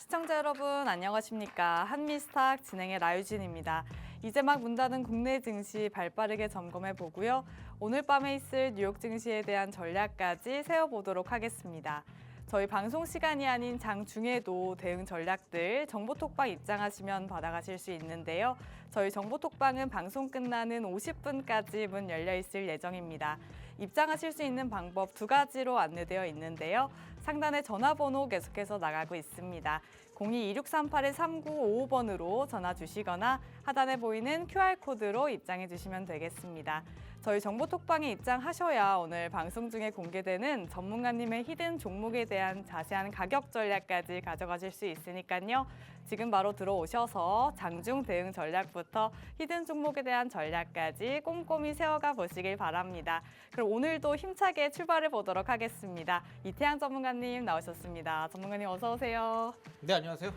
시청자 여러분 안녕하십니까. 한미스탁 진행의 라유진입니다. 이제 막 문 닫은 국내 증시 발빠르게 점검해 보고요. 오늘 밤에 있을 뉴욕 증시에 대한 전략까지 세워보도록 하겠습니다. 저희 방송 시간이 아닌 장중에도 대응 전략들 정보톡방 입장하시면 받아가실 수 있는데요. 저희 정보톡방은 방송 끝나는 50분까지 문 열려 있을 예정입니다. 입장하실 수 있는 방법 두 가지로 안내되어 있는데요. 상단에 전화번호 계속해서 나가고 있습니다. 02-2638-3955번으로 전화 주시거나 하단에 보이는 QR코드로 입장해 주시면 되겠습니다. 저희 정보톡방에 입장하셔야 오늘 방송 중에 공개되는 전문가님의 히든 종목에 대한 자세한 가격 전략까지 가져가실 수 있으니까요. 지금 바로 들어오셔서 장중 대응 전략부터 히든 종목에 대한 전략까지 꼼꼼히 세워가 보시길 바랍니다. 그럼 오늘도 힘차게 출발해 보도록 하겠습니다. 이태양 전문가님 나오셨습니다. 전문가님 어서 오세요. 네, 안녕하세요.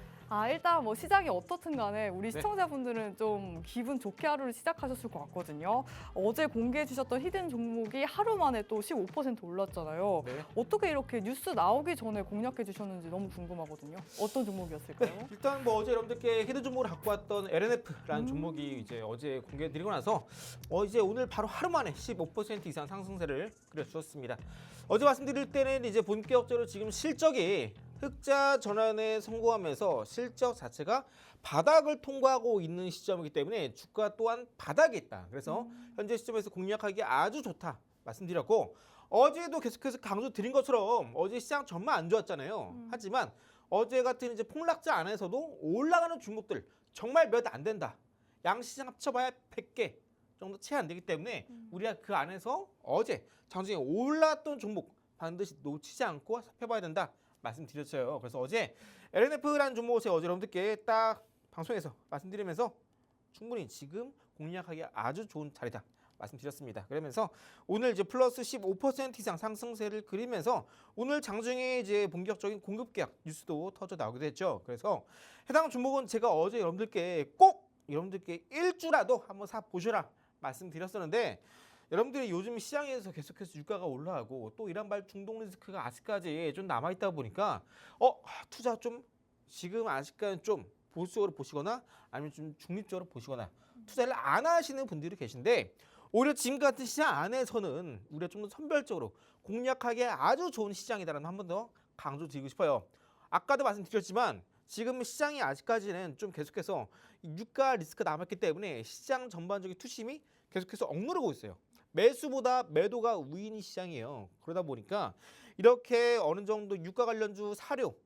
일단 뭐 시장이 어떻든 간에 우리 시청자분들은 좀 기분 좋게 하루를 시작하셨을 것 같거든요. 어제 공개해 주셨던 히든 종목이 하루 만에 또 15% 올랐잖아요. 네. 어떻게 이렇게 뉴스 나오기 전에 공략해 주셨는지 너무 궁금하거든요. 어떤 종목이었을까요? 일단 뭐 어제 여러분들께 히든 종목을 갖고 왔던 LNF라는 종목이 이제 어제 공개드리고 나서 이제 오늘 바로 하루 만에 15% 이상 상승세를 그려주었습니다. 어제 말씀드릴 때는 이제 본격적으로 지금 실적이 흑자 전환에 성공하면서 실적 자체가 바닥을 통과하고 있는 시점이기 때문에 주가 또한 바닥에 있다. 그래서 현재 시점에서 공략하기 아주 좋다 말씀드렸고, 어제도 계속해서 강조드린 것처럼 어제 시장 정말 안 좋았잖아요. 하지만 어제 같은 이제 폭락자 안에서도 올라가는 종목들 정말 몇 안 된다. 양시장 합쳐봐야 100개 정도 채 안 되기 때문에 우리가 그 안에서 어제 장중에 올랐던 종목 반드시 놓치지 않고 살펴봐야 된다 말씀드렸어요. 그래서 어제 LNF라는 종목을 제가 어제 여러분들께 딱 방송에서 말씀드리면서 충분히 지금 공략하기 아주 좋은 자리다 말씀드렸습니다. 그러면서 오늘 이제 플러스 15% 이상 상승세를 그리면서 오늘 장중에 이제 본격적인 공급 계약 뉴스도 터져 나오기도 했죠. 그래서 해당 종목은 제가 어제 여러분들께 꼭 여러분들께 일주라도 한번 사 보셔라 말씀드렸었는데, 여러분들이 요즘 시장에서 계속해서 유가가 올라가고 또 이란 발 중동 리스크가 아직까지 좀 남아있다 보니까 투자 좀 지금 아직까지 좀 보수적으로 보시거나 아니면 좀 중립적으로 보시거나 투자를 안 하시는 분들이 계신데, 오히려 지금 같은 시장 안에서는 우리가 좀 더 선별적으로 공략하기에 아주 좋은 시장이다라는 한 번 더 강조드리고 싶어요. 아까도 말씀드렸지만 지금 시장이 아직까지는 좀 계속해서 유가 리스크가 남았기 때문에 시장 전반적인 투심이 계속해서 억누르고 있어요. 매수보다 매도가 우위인 시장이에요. 그러다 보니까 이렇게 어느 정도 유가 관련주 사료,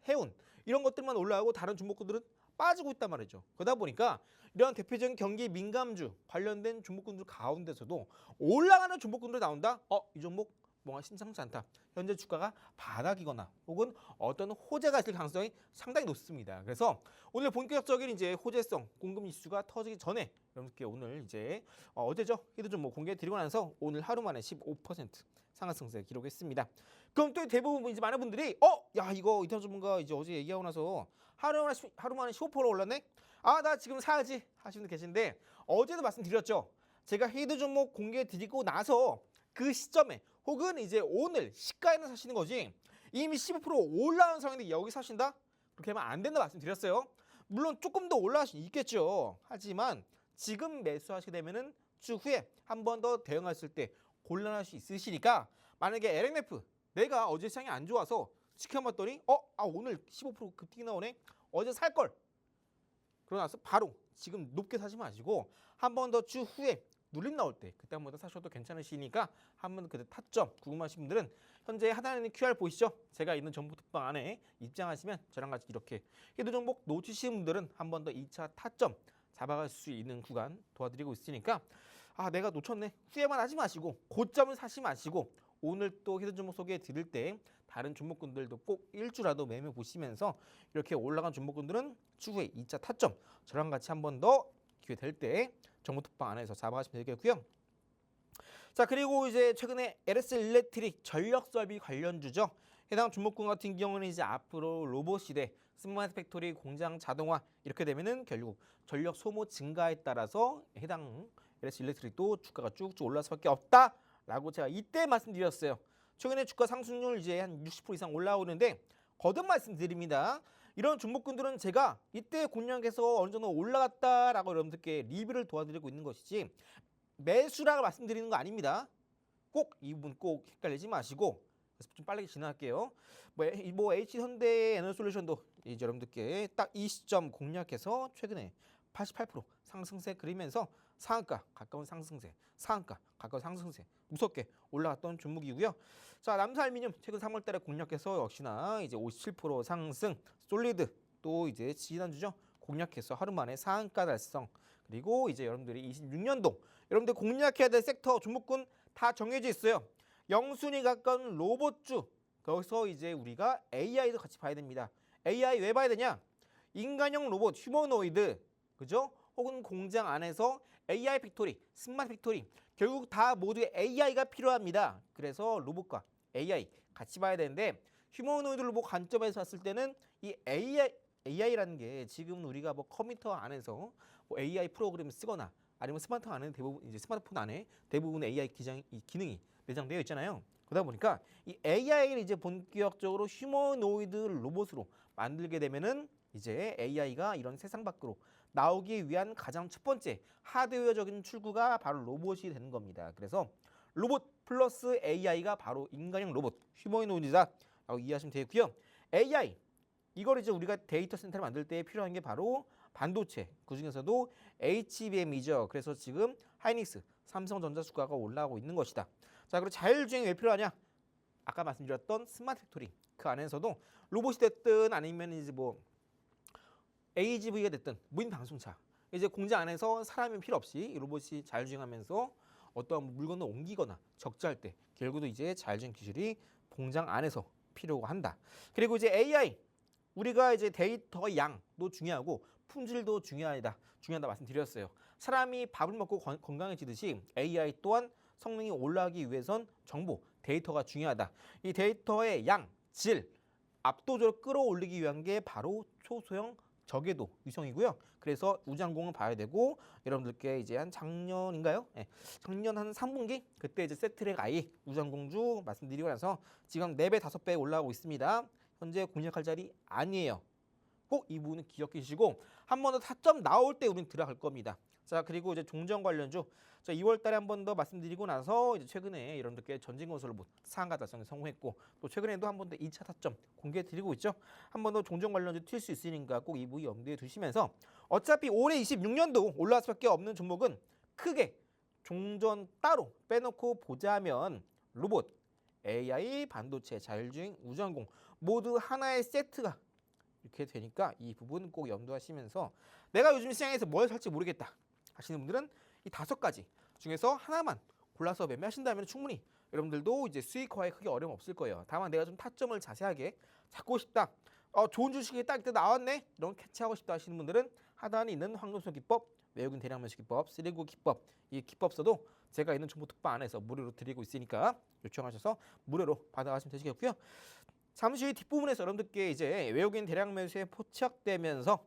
해운 이런 것들만 올라가고 다른 종목군들은 빠지고 있단 말이죠. 그러다 보니까 이런 대표적인 경기 민감주 관련된 종목군들 가운데서도 올라가는 종목군들이 나온다. 이 종목 뭔가 심상치 않다. 현재 주가가 바닥이거나 혹은 어떤 호재가 있을 가능성이 상당히 높습니다. 그래서 오늘 본격적인 이제 호재성 공급 이슈가 터지기 전에 여러분께 오늘 이제 어제죠 히든 종목 공개 드리고 나서 오늘 하루 만에 15% 상한승세 기록했습니다. 그럼 또 대부분 이제 많은 분들이 야 이거 이태원 전문가 이제 어제 얘기하고 나서 하루 만에 15% 올랐네. 나 지금 사야지 하시는 분 계신데, 어제도 말씀드렸죠. 제가 히든 종목 공개 드리고 나서 그 시점에 혹은 이제 오늘 시가에는 사시는 거지 이미 15% 올라온 상황인데 여기 사신다? 그렇게 하면 안 된다 말씀드렸어요. 물론 조금 더 올라갈 수 있겠죠. 하지만 지금 매수하시게 되면은 추후에 한 번 더 대응했을 때 곤란할 수 있으시니까, 만약에 LNF 내가 어제 시장이 안 좋아서 지켜봤더니 오늘 15% 급등이 나오네. 어제 살 걸. 그러고 나서 바로 지금 높게 사지 마시고 한 번 더 추후에 눌림 나올 때 그때 한 번 더 사셔도 괜찮으시니까 한 번 그때 타점 궁금하신 분들은 현재 하단에 있는 QR 보이시죠? 제가 있는 정보톡방 안에 입장하시면 저랑 같이 이렇게 히든 종목 놓치시는 분들은 한 번 더 2차 타점 잡아갈 수 있는 구간 도와드리고 있으니까 내가 놓쳤네 후회만 하지 마시고 고점을 사지 마시고 오늘 또 히든 종목 소개해 드릴 때 다른 종목군들도 꼭 일주라도 매매 보시면서 이렇게 올라간 종목군들은 추후에 2차 타점 저랑 같이 한 번 더 기회 될 때 정보톡방 안에서 잡아가시면 되겠고요. 자, 그리고 이제 최근에 LS 일렉트릭 전력 설비 관련주죠. 해당 종목군 같은 경우는 이제 앞으로 로봇 시대, 스마트 팩토리, 공장 자동화 이렇게 되면은 결국 전력 소모 증가에 따라서 해당 LS 일렉트릭도 주가가 쭉쭉 올라갈 수밖에 없다라고 제가 이때 말씀드렸어요. 최근에 주가 상승률 이제 한 60% 이상 올라오는데 거듭 말씀드립니다. 이런 종목군들은 제가 이때 공략해서 어느 정도 올라갔다라고 여러분들께 리뷰를 도와드리고 있는 것이지 매수라고 말씀드리는 거 아닙니다. 꼭 이 부분 꼭 헷갈리지 마시고 그래서 좀 빠르게 진행할게요. 뭐 H현대 에너솔루션도 이제 여러분들께 딱 이 시점 공략해서 최근에 88% 상승세 그리면서 상한가 가까운 상승세, 상한가 가까운 상승세 무섭게 올라갔던 종목이고요. 자, 남사알미늄 최근 3월달에 공략해서 역시나 이제 57% 상승, 솔리드 또 이제 지난주죠 공략해서 하루 만에 상한가 달성. 그리고 이제 여러분들이 26년도 여러분들 공략해야 될 섹터 종목군 다 정해져 있어요. 영순위 가까운 로봇주 거기서 이제 우리가 AI도 같이 봐야 됩니다. AI 왜 봐야 되냐? 인간형 로봇, 휴머노이드, 그죠? 혹은 공장 안에서 AI 팩토리, 스마트 팩토리 결국 다 모두 AI가 필요합니다. 그래서 로봇과 AI 같이 봐야 되는데 휴머노이드 로봇 관점에서 봤을 때는 이 AI라는 게 지금 우리가 뭐 컴퓨터 안에서 뭐 AI 프로그램을 쓰거나 아니면 스마트폰 안에 대부분 이제 스마트폰 안에 대부분 AI 기능이 내장되어 있잖아요. 그러다 보니까 이 AI를 이제 본격적으로 휴머노이드 로봇으로 만들게 되면은 이제 AI가 이런 세상 밖으로 나오기 위한 가장 첫 번째 하드웨어적인 출구가 바로 로봇이 되는 겁니다. 그래서 로봇 플러스 AI가 바로 인간형 로봇 휴머노이드다라고 이해하시면 되고요. AI 이걸 이제 우리가 데이터 센터를 만들 때 필요한 게 바로 반도체, 그 중에서도 HBM이죠. 그래서 지금 하이닉스, 삼성전자 주가가 올라가고 있는 것이다. 자, 그리고 자율주행이 왜 필요하냐? 아까 말씀드렸던 스마트 팩토리 그 안에서도 로봇이 됐든 아니면 이제 뭐 AGV가 됐든 무인 방송차 이제 공장 안에서 사람이 필요 없이 이 로봇이 자율주행하면서 어떠한 물건을 옮기거나 적재할 때 결국도 이제 자율주행 기술이 공장 안에서 필요가 한다. 그리고 이제 AI 우리가 이제 데이터 양도 중요하고 품질도 중요하다 말씀드렸어요. 사람이 밥을 먹고 건강해지듯이 AI 또한 성능이 올라가기 위해선 정보, 데이터가 중요하다. 이 데이터의 양, 질 압도적으로 끌어올리기 위한 게 바로 초소형 저궤도 위성이고요. 그래서 우주항공을 봐야 되고 여러분들께 이제 한 작년인가요? 네, 작년 한 3분기 그때 이제 세트랙 I 우주항공주 말씀드리고 나서 지금 4배, 5배 올라가고 있습니다. 현재 공략할 자리 아니에요. 꼭 이 부분은 기억해 주시고 한 번 더 타점 나올 때 우리는 들어갈 겁니다. 자, 그리고 이제 종전 관련주 자 2월 달에 한 번 더 말씀드리고 나서 이제 최근에 여러분들께 전진건설로 상한가 달성에 성공했고 또 최근에도 한 번 더 2차 타점 공개해 드리고 있죠. 한 번 더 종전 관련주 튈 수 있으니까 꼭 이 부분 염두에 두시면서 어차피 올해 26년도 올라갈 수밖에 없는 종목은 크게 종전 따로 빼놓고 보자면 로봇, AI, 반도체, 자율주행, 우주항공 모두 하나의 세트가 이렇게 되니까 이 부분 꼭 염두하시면서 내가 요즘 시장에서 뭘 살지 모르겠다 하시는 분들은 이 5가지 중에서 하나만 골라서 매매하신다면 충분히 여러분들도 이제 수익화에 크게 어려움 없을 거예요. 다만 내가 좀 타점을 자세하게 잡고 싶다. 좋은 주식이 딱 이때 나왔네. 이런 캐치하고 싶다 하시는 분들은 하단에 있는 황금손 기법, 외국인 대량 매수 기법, 3구 기법 이 기법 써도 제가 있는 정보 특파 안에서 무료로 드리고 있으니까 요청하셔서 무료로 받아가시면 되시겠고요. 잠시 후에 뒷부분에서 여러분들께 이제 외국인 대량 매수에 포착되면서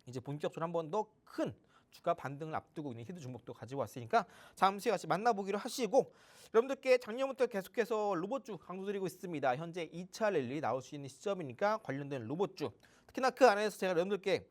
이제 본격적으로 한 번 더 큰 주가 반등을 앞두고 있는 히드 종목도 가지고 왔으니까 잠시 후에 같이 만나보기로 하시고 여러분들께 작년부터 계속해서 로봇주 강조드리고 있습니다. 현재 2차 랠리 나올 수 있는 시점이니까 관련된 로봇주 특히나 그 안에서 제가 여러분들께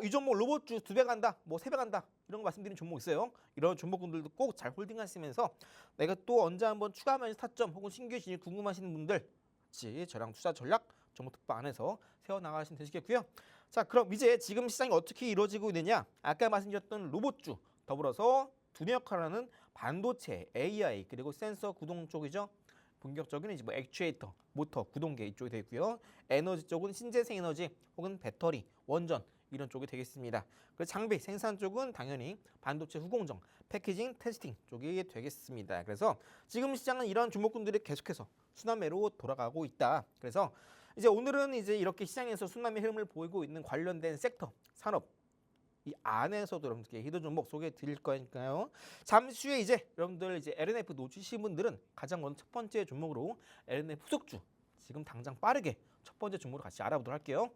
이 종목 로봇주 2배 간다, 뭐 3배 간다 이런 거 말씀드리는 종목 있어요. 이런 종목분들도 꼭 잘 홀딩하시면서 내가 또 언제 한번 추가하면 타점 혹은 신규 진입 궁금하시는 분들 같이 저랑 투자 전략 정보 특파 안에서 세워나가시면 되시겠고요. 자, 그럼 이제 지금 시장이 어떻게 이루어지고 있느냐? 아까 말씀드렸던 로봇주 더불어서 두뇌 역할하는 반도체, AI 그리고 센서 구동 쪽이죠. 본격적인 이제 뭐 액추에이터, 모터, 구동계 이쪽이 되어 있고요. 에너지 쪽은 신재생 에너지 혹은 배터리, 원전 이런 쪽이 되겠습니다. 그리고 장비 생산 쪽은 당연히 반도체 후공정, 패키징, 테스팅 쪽이 되겠습니다. 그래서 지금 시장은 이런 종목군들이 계속해서 순환매로 돌아가고 있다. 그래서 이제 오늘은 이제 이렇게 시장에서 순환매 흐름을 보이고 있는 관련된 섹터, 산업 이 안에서도 여러분들께 히든 종목 소개해 드릴 거니까요. 잠시 후에 이제 여러분들 이제 LNF 놓치신 분들은 가장 먼저 첫 번째 종목으로 LNF 후속주 지금 당장 빠르게 첫 번째 종목으로 같이 알아보도록 할게요.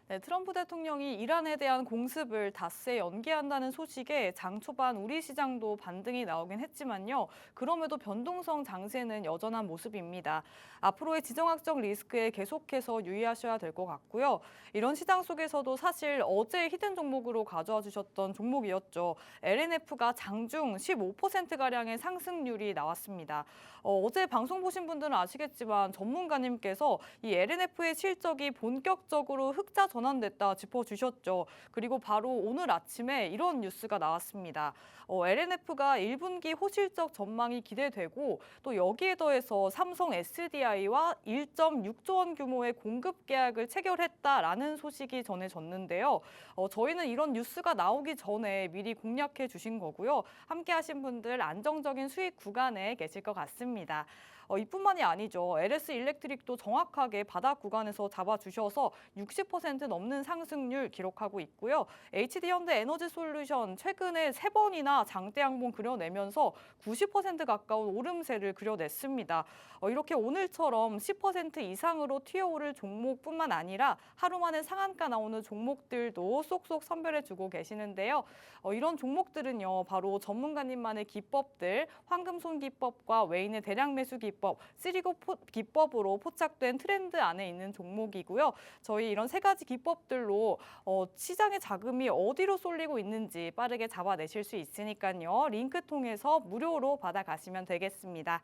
네, 트럼프 대통령이 이란에 대한 공습을 닷새 연기한다는 소식에 장 초반 우리 시장도 반등이 나오긴 했지만요. 그럼에도 변동성 장세는 여전한 모습입니다. 앞으로의 지정학적 리스크에 계속해서 유의하셔야 될 것 같고요. 이런 시장 속에서도 사실 어제 히든 종목으로 가져와 주셨던 종목이었죠. LNF가 장중 15%가량의 상승률이 나왔습니다. 어제 방송 보신 분들은 아시겠지만 전문가님께서 이 LNF의 실적이 본격적으로 흑자 전환됐다 짚어주셨죠. 그리고 바로 오늘 아침에 이런 뉴스가 나왔습니다. LNF가 1분기 호실적 전망이 기대되고 또 여기에 더해서 삼성 SDI와 1.6조 원 규모의 공급 계약을 체결했다라는 소식이 전해졌는데요. 저희는 이런 뉴스가 나오기 전에 미리 공략해 주신 거고요. 함께 하신 분들 안정적인 수익 구간에 계실 것 같습니다. 이뿐만이 아니죠. LS 일렉트릭도 정확하게 바닥 구간에서 잡아주셔서 60% 넘는 상승률 기록하고 있고요. HD 현대 에너지 솔루션 최근에 3번이나 장대 양봉 그려내면서 90% 가까운 오름세를 그려냈습니다. 이렇게 오늘처럼 10% 이상으로 튀어오를 종목뿐만 아니라 하루 만에 상한가 나오는 종목들도 쏙쏙 선별해주고 계시는데요. 이런 종목들은요, 바로 전문가님만의 기법들, 황금손 기법과 외인의 대량 매수 기법, 쓰리고 기법으로 포착된 트렌드 안에 있는 종목이고요. 저희 이런 3가지 기법들로 시장의 자금이 어디로 쏠리고 있는지 빠르게 잡아내실 수 있으니까요. 링크 통해서 무료로 받아가시면 되겠습니다.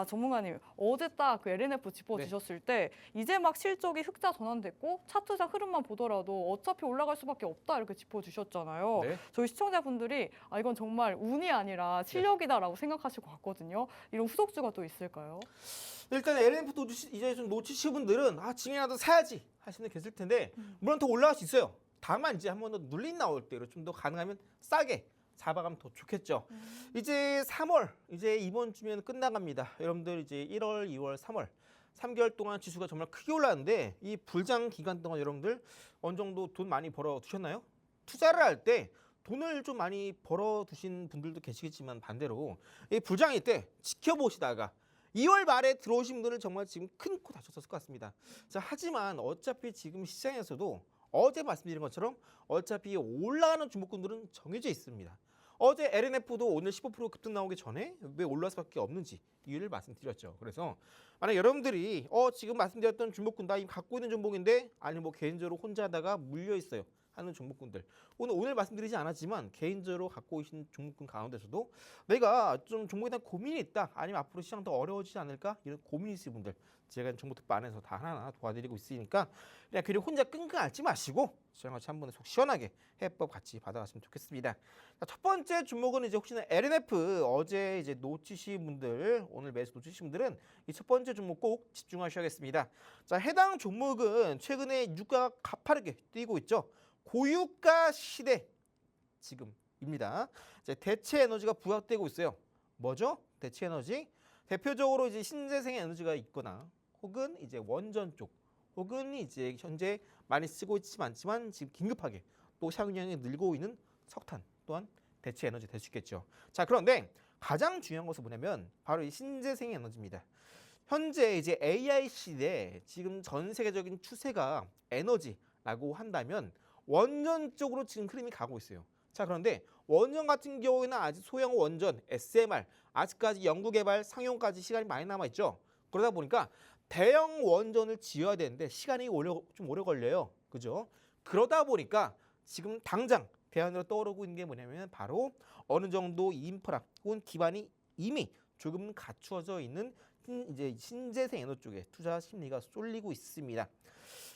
전문가님, 어제 딱 그 LNF 짚어주셨을 때 이제 막 실적이 흑자 전환됐고 차트상 흐름만 보더라도 어차피 올라갈 수밖에 없다 이렇게 짚어주셨잖아요. 네. 저희 시청자분들이 이건 정말 운이 아니라 실력이다라고 생각하실 것 같거든요. 이런 후속주가 또 있을까요? 일단 LNF도 이제 좀 놓치신 분들은 지금이라도 사야지 하시는 분 계실 텐데 물론 더 올라갈 수 있어요. 다만 이제 한 번 더 눌림 나올 때로 좀 더 가능하면 싸게 잡아가면 더 좋겠죠. 이제 3월 이제 이번 주면 끝나갑니다. 여러분들 이제 1월, 2월, 3월 3개월 동안 지수가 정말 크게 올랐는데 이 불장 기간 동안 여러분들 어느 정도 돈 많이 벌어 두셨나요? 투자를 할 때 돈을 좀 많이 벌어 두신 분들도 계시겠지만 반대로 이 불장일 때 지켜보시다가 2월 말에 들어오신 분들은 정말 지금 큰 코 다쳤을 것 같습니다. 자, 하지만 어차피 지금 시장에서도 어제 말씀드린 것처럼 어차피 올라가는 주목군들은 정해져 있습니다. 어제 LNF도 오늘 15% 급등 나오기 전에 왜 올라갈 수밖에 없는지 이유를 말씀드렸죠. 그래서 만약 여러분들이 지금 말씀드렸던 종목군 다 갖고 있는 종목인데 아니면 뭐 개인적으로 혼자 하다가 물려 있어요 하는 종목군들 오늘 말씀드리지 않았지만 개인적으로 갖고 계신 종목군 가운데서도 내가 좀 종목에 대한 고민이 있다 아니면 앞으로 시장 더 어려워지지 않을까 이런 고민이 있으신 분들 제가 정보 특보 안에서 다 하나하나 도와드리고 있으니까 그냥 그냥 혼자 끙끙 앓지 마시고 저랑 같이 한번 속 시원하게 해법 같이 받아가시면 좋겠습니다. 자, 첫 번째 종목은 이제 혹시나 LNF 어제 이제 놓치신 분들 오늘 매수 놓치신 분들은 이 첫 번째 종목 꼭 집중하셔야겠습니다. 자, 해당 종목은 최근에 유가가 가파르게 뛰고 있죠. 고유가 시대 지금입니다. 이제 대체 에너지가 부각되고 있어요. 뭐죠? 대체 에너지 대표적으로 이제 신재생 에너지가 있거나 혹은 이제 원전 쪽 혹은 이제 현재 많이 쓰고 있지만 않지만 지금 긴급하게 또 사용량이 늘고 있는 석탄 또한 대체 에너지 될 수 있겠죠. 자, 그런데 가장 중요한 것은 뭐냐면 바로 이 신재생 에너지입니다. 현재 이제 AI 시대에 지금 전 세계적인 추세가 에너지라고 한다면 원전 쪽으로 지금 흐름이 가고 있어요. 자, 그런데 원전 같은 경우에는 아직 소형 원전, SMR 아직까지 연구개발 상용까지 시간이 많이 남아있죠. 그러다 보니까 대형 원전을 지어야 되는데 시간이 좀 오래 걸려요. 그죠? 그러다 보니까 지금 당장 대안으로 떠오르고 있는 게 뭐냐면 바로 어느 정도 인프라 혹은 기반이 이미 조금 갖추어져 있는 이제 신재생 에너지 쪽에 투자 심리가 쏠리고 있습니다.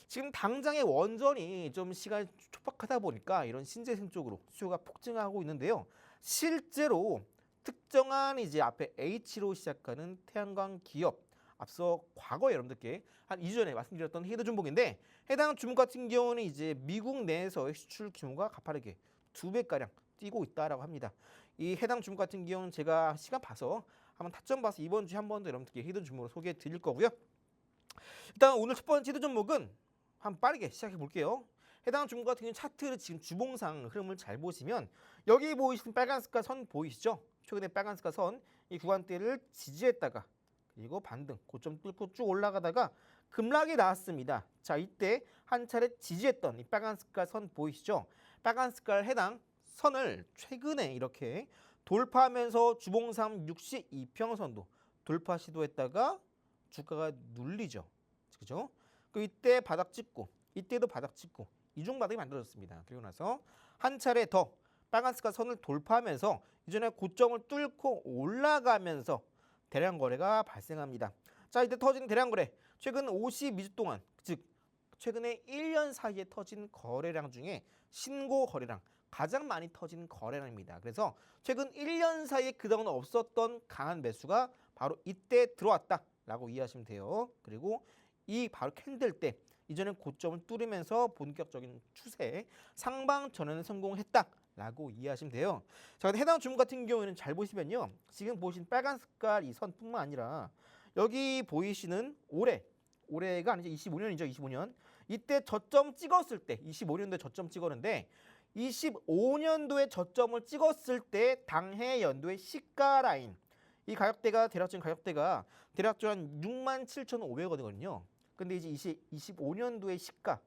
지금 당장의 원전이 좀 시간이 촉박하다 보니까 이런 신재생 쪽으로 수요가 폭증하고 있는데요. 실제로 특정한 이제 앞에 H로 시작하는 태양광 기업 앞서 과거 여러분들께 한 2주 전에 말씀드렸던 헤드 종목인데 해당 종목 같은 경우는 이제 미국 내에서의 수출 규모가 가파르게 2배가량 뛰고 있다라고 합니다. 이 해당 종목 같은 경우는 제가 시간 봐서 한번 타점 봐서 이번 주에 한 번 더 여러분들께 헤드 종목으로 소개해 드릴 거고요. 일단 오늘 첫 번째 헤드 종목은 한번 빠르게 시작해 볼게요. 해당 종목 같은 경우는 차트를 지금 주봉상 흐름을 잘 보시면 여기 보이시는 빨간 색깔 선 보이시죠? 최근에 빨간 색깔 선 이 구간대를 지지했다가 그리고 반등 고점 뚫고 쭉 올라가다가 급락이 나왔습니다. 자, 이때 한 차례 지지했던 이 빨간 색깔 선 보이시죠? 빨간 색깔 해당 선을 최근에 이렇게 돌파하면서 주봉상 62평선도 돌파 시도했다가 주가가 눌리죠. 그죠? 그 이때 바닥 찍고 이때도 바닥 찍고 이중 바닥이 만들어졌습니다. 그리고 나서 한 차례 더 빨간 색깔 선을 돌파하면서 이전에 고점을 뚫고 올라가면서 대량 거래가 발생합니다. 자, 이때 터진 대량 거래 최근 52주 동안 즉 최근에 1년 사이에 터진 거래량 중에 신고 거래량 가장 많이 터진 거래량입니다. 그래서 최근 1년 사이에 그동안 없었던 강한 매수가 바로 이때 들어왔다라고 이해하시면 돼요. 그리고 이 바로 캔들 때 이전에 고점을 뚫으면서 본격적인 추세 상방 전환에 성공했다라고 이해하시면 돼요. 자, 해당 주문 같은 경우에는 잘 보시면요. 지금 보신 빨간 색깔 이 선뿐만 아니라 여기 보이시는 올해가 아니죠. 25년이죠. 25년. 이때 저점 찍었을 때 25년도에 저점 찍었는데 25년도에 저점을 찍었을 때 당해 연도의 시가 라인 이 가격대가 대략적인 가격대가 대략적으로 한 67,500원이거든요. 근데 이제 25년도의 시가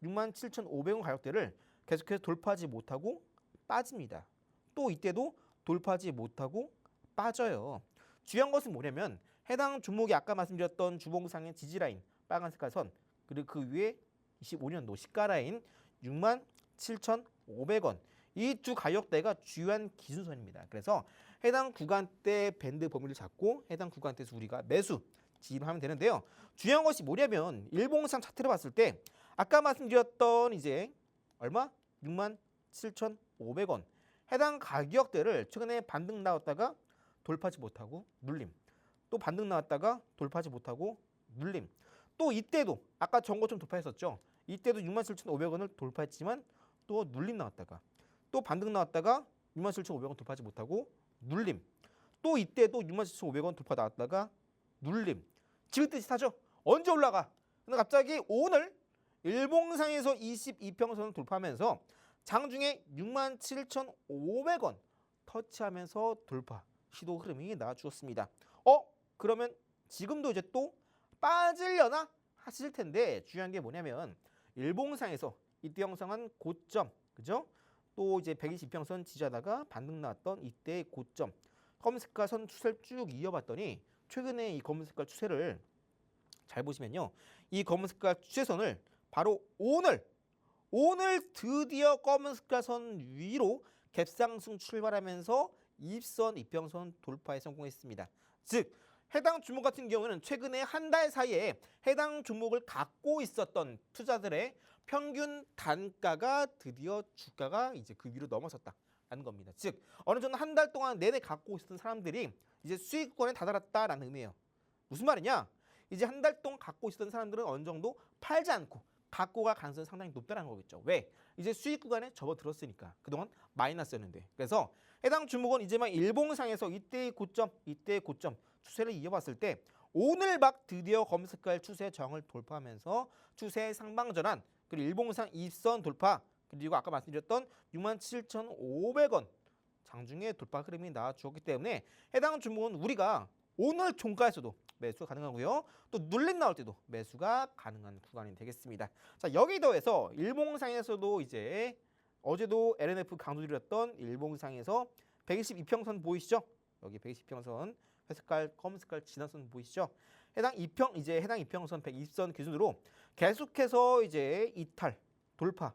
67,500원 가격대를 계속해서 돌파하지 못하고 빠집니다. 또 이때도 돌파하지 못하고 빠져요. 중요한 것은 뭐냐면 해당 종목이 아까 말씀드렸던 주봉상의 지지라인 빨간 색깔 선 그리고 그 위에 25년도 시가 라인 67,500원 이 두 가격대가 주요한 기준선입니다. 그래서 해당 구간대 밴드 범위를 잡고 해당 구간대에서 우리가 매수 진입하면 되는데요. 중요한 것이 뭐냐면 일봉상 차트를 봤을 때 아까 말씀드렸던 이제 얼마? 67,500원 해당 가격대를 최근에 반등 나왔다가 돌파하지 못하고 눌림 또 반등 나왔다가 돌파하지 못하고 눌림 또 이때도 아까 전고점 돌파했었죠. 이때도 67,500원을 돌파했지만 또 눌림 나왔다가 또 반등 나왔다가 67,500원 돌파하지 못하고 눌림 또 이때도 67,500원 돌파 나왔다가 눌림 지긋듯이 언제 올라가? 근데 갑자기 오늘 일봉상에서 22평선을 돌파하면서 장중에 67,500원 터치하면서 돌파 시도 흐름이 나와주었습니다. 그러면 지금도 이제 또 빠지려나 하실 텐데 중요한 게 뭐냐면 일봉상에서 이때 형성한 고점 그죠? 또 이제 120평선 지지하다가 반등 나왔던 이때의 고점 검은색깔 선 추세를 쭉 이어봤더니 최근에 이 검은색깔 추세를 잘 보시면요. 이 검은색깔 추세선을 바로 오늘 드디어 검은색깔 선 위로 갭상승 출발하면서 입선 이평선 돌파에 성공했습니다. 즉 해당 종목 같은 경우는 최근에 한 달 사이에 해당 종목을 갖고 있었던 투자들의 평균 단가가 드디어 주가가 이제 그 위로 넘어섰다라는 겁니다. 즉 어느 정도 한 달 동안 내내 갖고 있었던 사람들이 이제 수익권에 다다랐다라는 의미예요. 무슨 말이냐? 이제 한 달 동안 갖고 있었던 사람들은 어느 정도 팔지 않고 갖고 갈 가능성이 상당히 높다는 거겠죠. 왜? 이제 수익 구간에 접어들었으니까. 그동안 마이너스였는데. 그래서 해당 주목은 이제 막 일봉상에서 이때의 고점 추세를 이어봤을 때 오늘 막 드디어 검은색깔 추세 저항을 돌파하면서 추세 상방 전환 그리고 일봉상 입선 돌파 그리고 아까 말씀드렸던 67,500원 장중에 돌파 흐름이 나와주었기 때문에 해당 주목은 우리가 오늘 종가에서도 매수가 가능하고요. 또 눌림 나올 때도 매수가 가능한 구간이 되겠습니다. 자, 여기 더해서 일봉상에서도 이제 어제도 LNF 강조드렸던 일봉상에서 122평선 보이시죠? 여기 120평선 회색깔 검은색깔 진한 선 보이시죠? 해당 이평선 120선 기준으로 계속해서 이제 이탈 돌파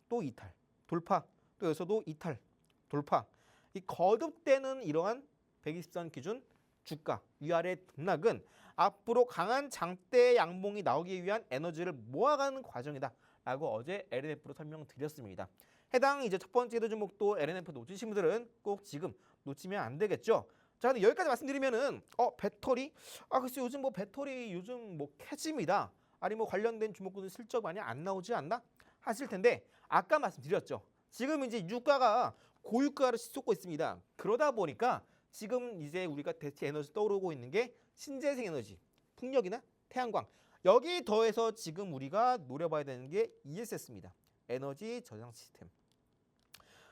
또 이탈 돌파 또 여기서도 이탈 돌파 이 거듭되는 이러한 120선 기준 주가 위아래 등락은 앞으로 강한 장대 양봉이 나오기 위한 에너지를 모아가는 과정이다라고 어제 LNF로 설명드렸습니다. 해당 이제 첫 번째 종목도 LNF 놓치신 분들은 꼭 지금 놓치면 안 되겠죠. 자, 근데 여기까지 말씀드리면은 배터리 글쎄 요즘 배터리 요즘 캐집니다. 아니 관련된 주목들은 실적 많이 안 나오지 않나 하실 텐데 아까 말씀드렸죠. 지금 이제 유가가 고유가를 쏟고 있습니다. 그러다 보니까 지금 이제 우리가 대체 에너지 떠오르고 있는 게 신재생 에너지, 풍력이나 태양광. 여기 더해서 지금 우리가 노려봐야 되는 게 ESS입니다. 에너지 저장 시스템.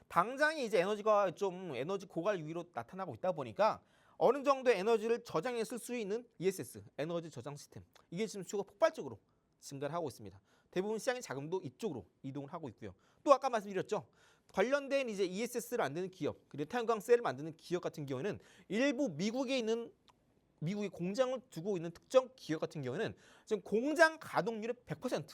당장이 이제 에너지가 좀 에너지 고갈 위로 나타나고 있다 보니까 어느 정도 에너지를 저장해 쓸 수 있는 ESS, 에너지 저장 시스템. 이게 지금 수요가 폭발적으로 증가를 하고 있습니다. 대부분 시장의 자금도 이쪽으로 이동을 하고 있고요. 또 아까 말씀드렸죠. 관련된 이제 ESS를 만드는 기업, 그리고 태양광 셀을 만드는 기업 같은 경우에는 일부 미국의 공장을 두고 있는 특정 기업 같은 경우에는 지금 공장 가동률의 100%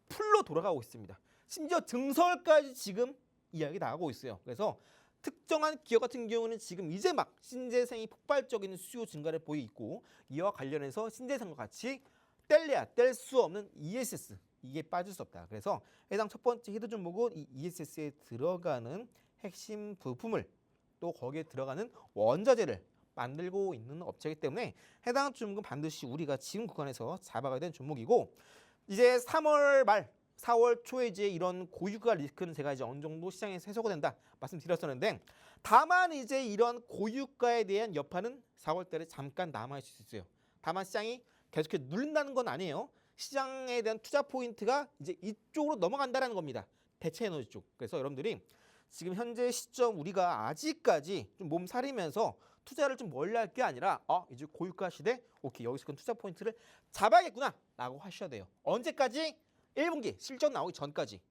풀로 돌아가고 있습니다. 심지어 증설까지 지금 이야기 나가고 있어요. 그래서 특정한 기업 같은 경우는 지금 이제 막 신재생이 폭발적인 수요 증가를 보이고 있고, 이와 관련해서 신재생과 같이 뗄래야 뗄 수 없는 ESS, 이게 빠질 수 없다. 그래서 해당 첫 번째 히든 종목은 이 ESS에 들어가는 핵심 부품을 또 거기에 들어가는 원자재를 만들고 있는 업체이기 때문에 해당 종목은 반드시 우리가 지금 구간에서 잡아가야 되는 종목이고, 이제 3월 말 4월 초에 이제 이런 고유가 리스크는 제가 이제 어느 정도 시장에서 해소가 된다 말씀드렸었는데, 다만 이제 이런 고유가에 대한 여파는 4월 달에 잠깐 남아 있을 수 있어요. 다만 시장이 계속해서 눌린다는 건 아니에요. 시장에 대한 투자 포인트가 이제 이쪽으로 넘어간다는 겁니다. 대체 에너지 쪽. 그래서 여러분들이 지금 현재 시점 우리가 아직까지 좀 몸살이면서 투자를 좀 멀리 할 게 아니라 이제 고유가 시대, 오케이, 여기서 그 투자 포인트를 잡아야겠구나 라고 하셔야 돼요. 언제까지? 1분기 실적 나오기 전까지.